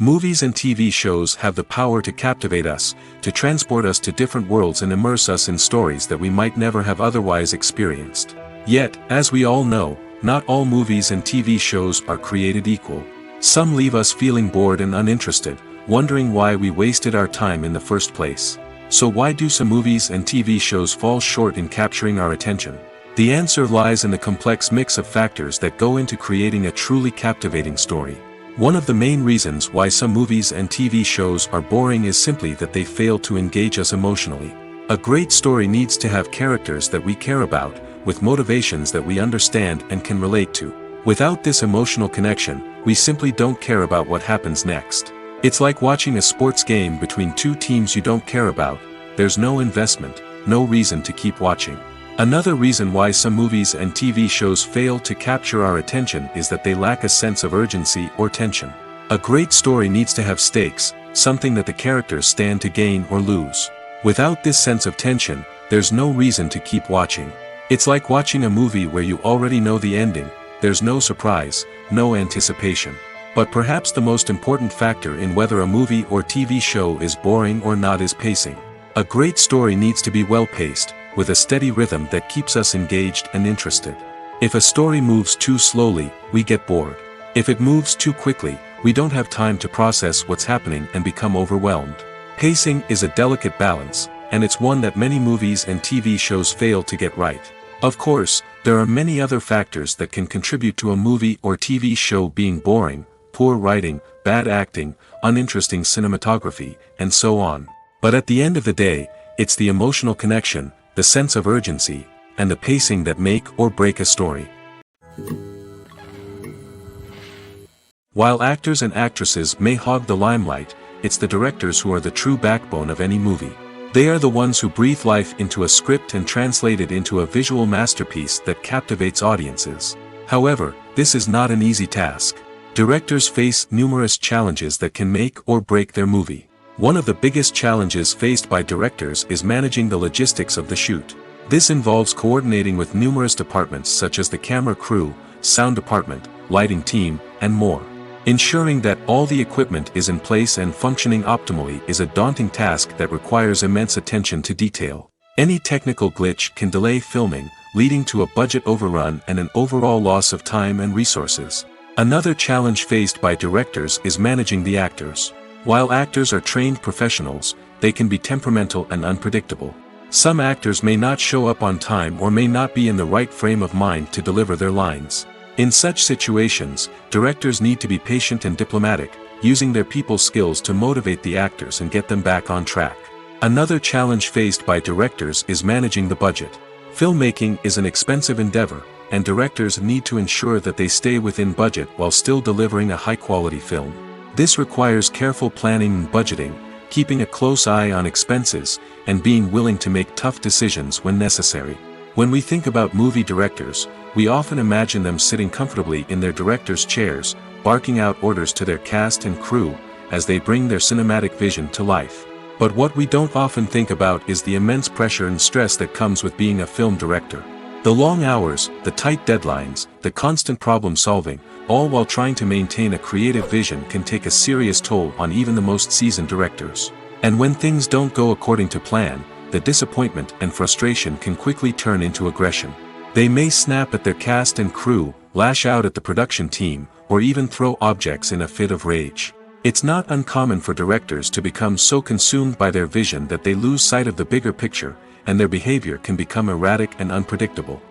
Movies and TV shows have the power to captivate us, to transport us to different worlds and immerse us in stories that we might never have otherwise experienced. Yet, as we all know, not all movies and TV shows are created equal. Some leave us feeling bored and uninterested, wondering why we wasted our time in the first place. So why do some movies and TV shows fall short in capturing our attention? The answer lies in the complex mix of factors that go into creating a truly captivating story. One of the main reasons why some movies and TV shows are boring is simply that they fail to engage us emotionally. A great story needs to have characters that we care about, with motivations that we understand and can relate to. Without this emotional connection, we simply don't care about what happens next. It's like watching a sports game between two teams you don't care about. There's no investment, no reason to keep watching. Another reason why some movies and TV shows fail to capture our attention is that they lack a sense of urgency or tension. A great story needs to have stakes, something that the characters stand to gain or lose. Without this sense of tension, there's no reason to keep watching. It's like watching a movie where you already know the ending. There's no surprise, no anticipation. But perhaps the most important factor in whether a movie or TV show is boring or not is pacing. A great story needs to be well-paced, with a steady rhythm that keeps us engaged and interested. If a story moves too slowly, we get bored. If it moves too quickly, we don't have time to process what's happening and become overwhelmed. Pacing is a delicate balance, and it's one that many movies and TV shows fail to get right. Of course, there are many other factors that can contribute to a movie or TV show being boring: poor writing, bad acting, uninteresting cinematography, and so on. But at the end of the day, it's the emotional connection, the sense of urgency, and the pacing that make or break a story. While actors and actresses may hog the limelight, it's the directors who are the true backbone of any movie. They are the ones who breathe life into a script and translate it into a visual masterpiece that captivates audiences. However, this is not an easy task. Directors face numerous challenges that can make or break their movie. One of the biggest challenges faced by directors is managing the logistics of the shoot. This involves coordinating with numerous departments such as the camera crew, sound department, lighting team, and more. Ensuring that all the equipment is in place and functioning optimally is a daunting task that requires immense attention to detail. Any technical glitch can delay filming, leading to a budget overrun and an overall loss of time and resources. Another challenge faced by directors is managing the actors. While actors are trained professionals, they can be temperamental and unpredictable. Some actors may not show up on time or may not be in the right frame of mind to deliver their lines. In such situations, directors need to be patient and diplomatic, using their people skills to motivate the actors and get them back on track. Another challenge faced by directors is managing the budget. Filmmaking is an expensive endeavor, and directors need to ensure that they stay within budget while still delivering a high-quality film. This requires careful planning and budgeting, keeping a close eye on expenses, and being willing to make tough decisions when necessary. When we think about movie directors, we often imagine them sitting comfortably in their director's chairs, barking out orders to their cast and crew, as they bring their cinematic vision to life. But what we don't often think about is the immense pressure and stress that comes with being a film director. The long hours, the tight deadlines, the constant problem solving, all while trying to maintain a creative vision can take a serious toll on even the most seasoned directors. And when things don't go according to plan, the disappointment and frustration can quickly turn into aggression. They may snap at their cast and crew, lash out at the production team, or even throw objects in a fit of rage. It's not uncommon for directors to become so consumed by their vision that they lose sight of the bigger picture, and their behavior can become erratic and unpredictable.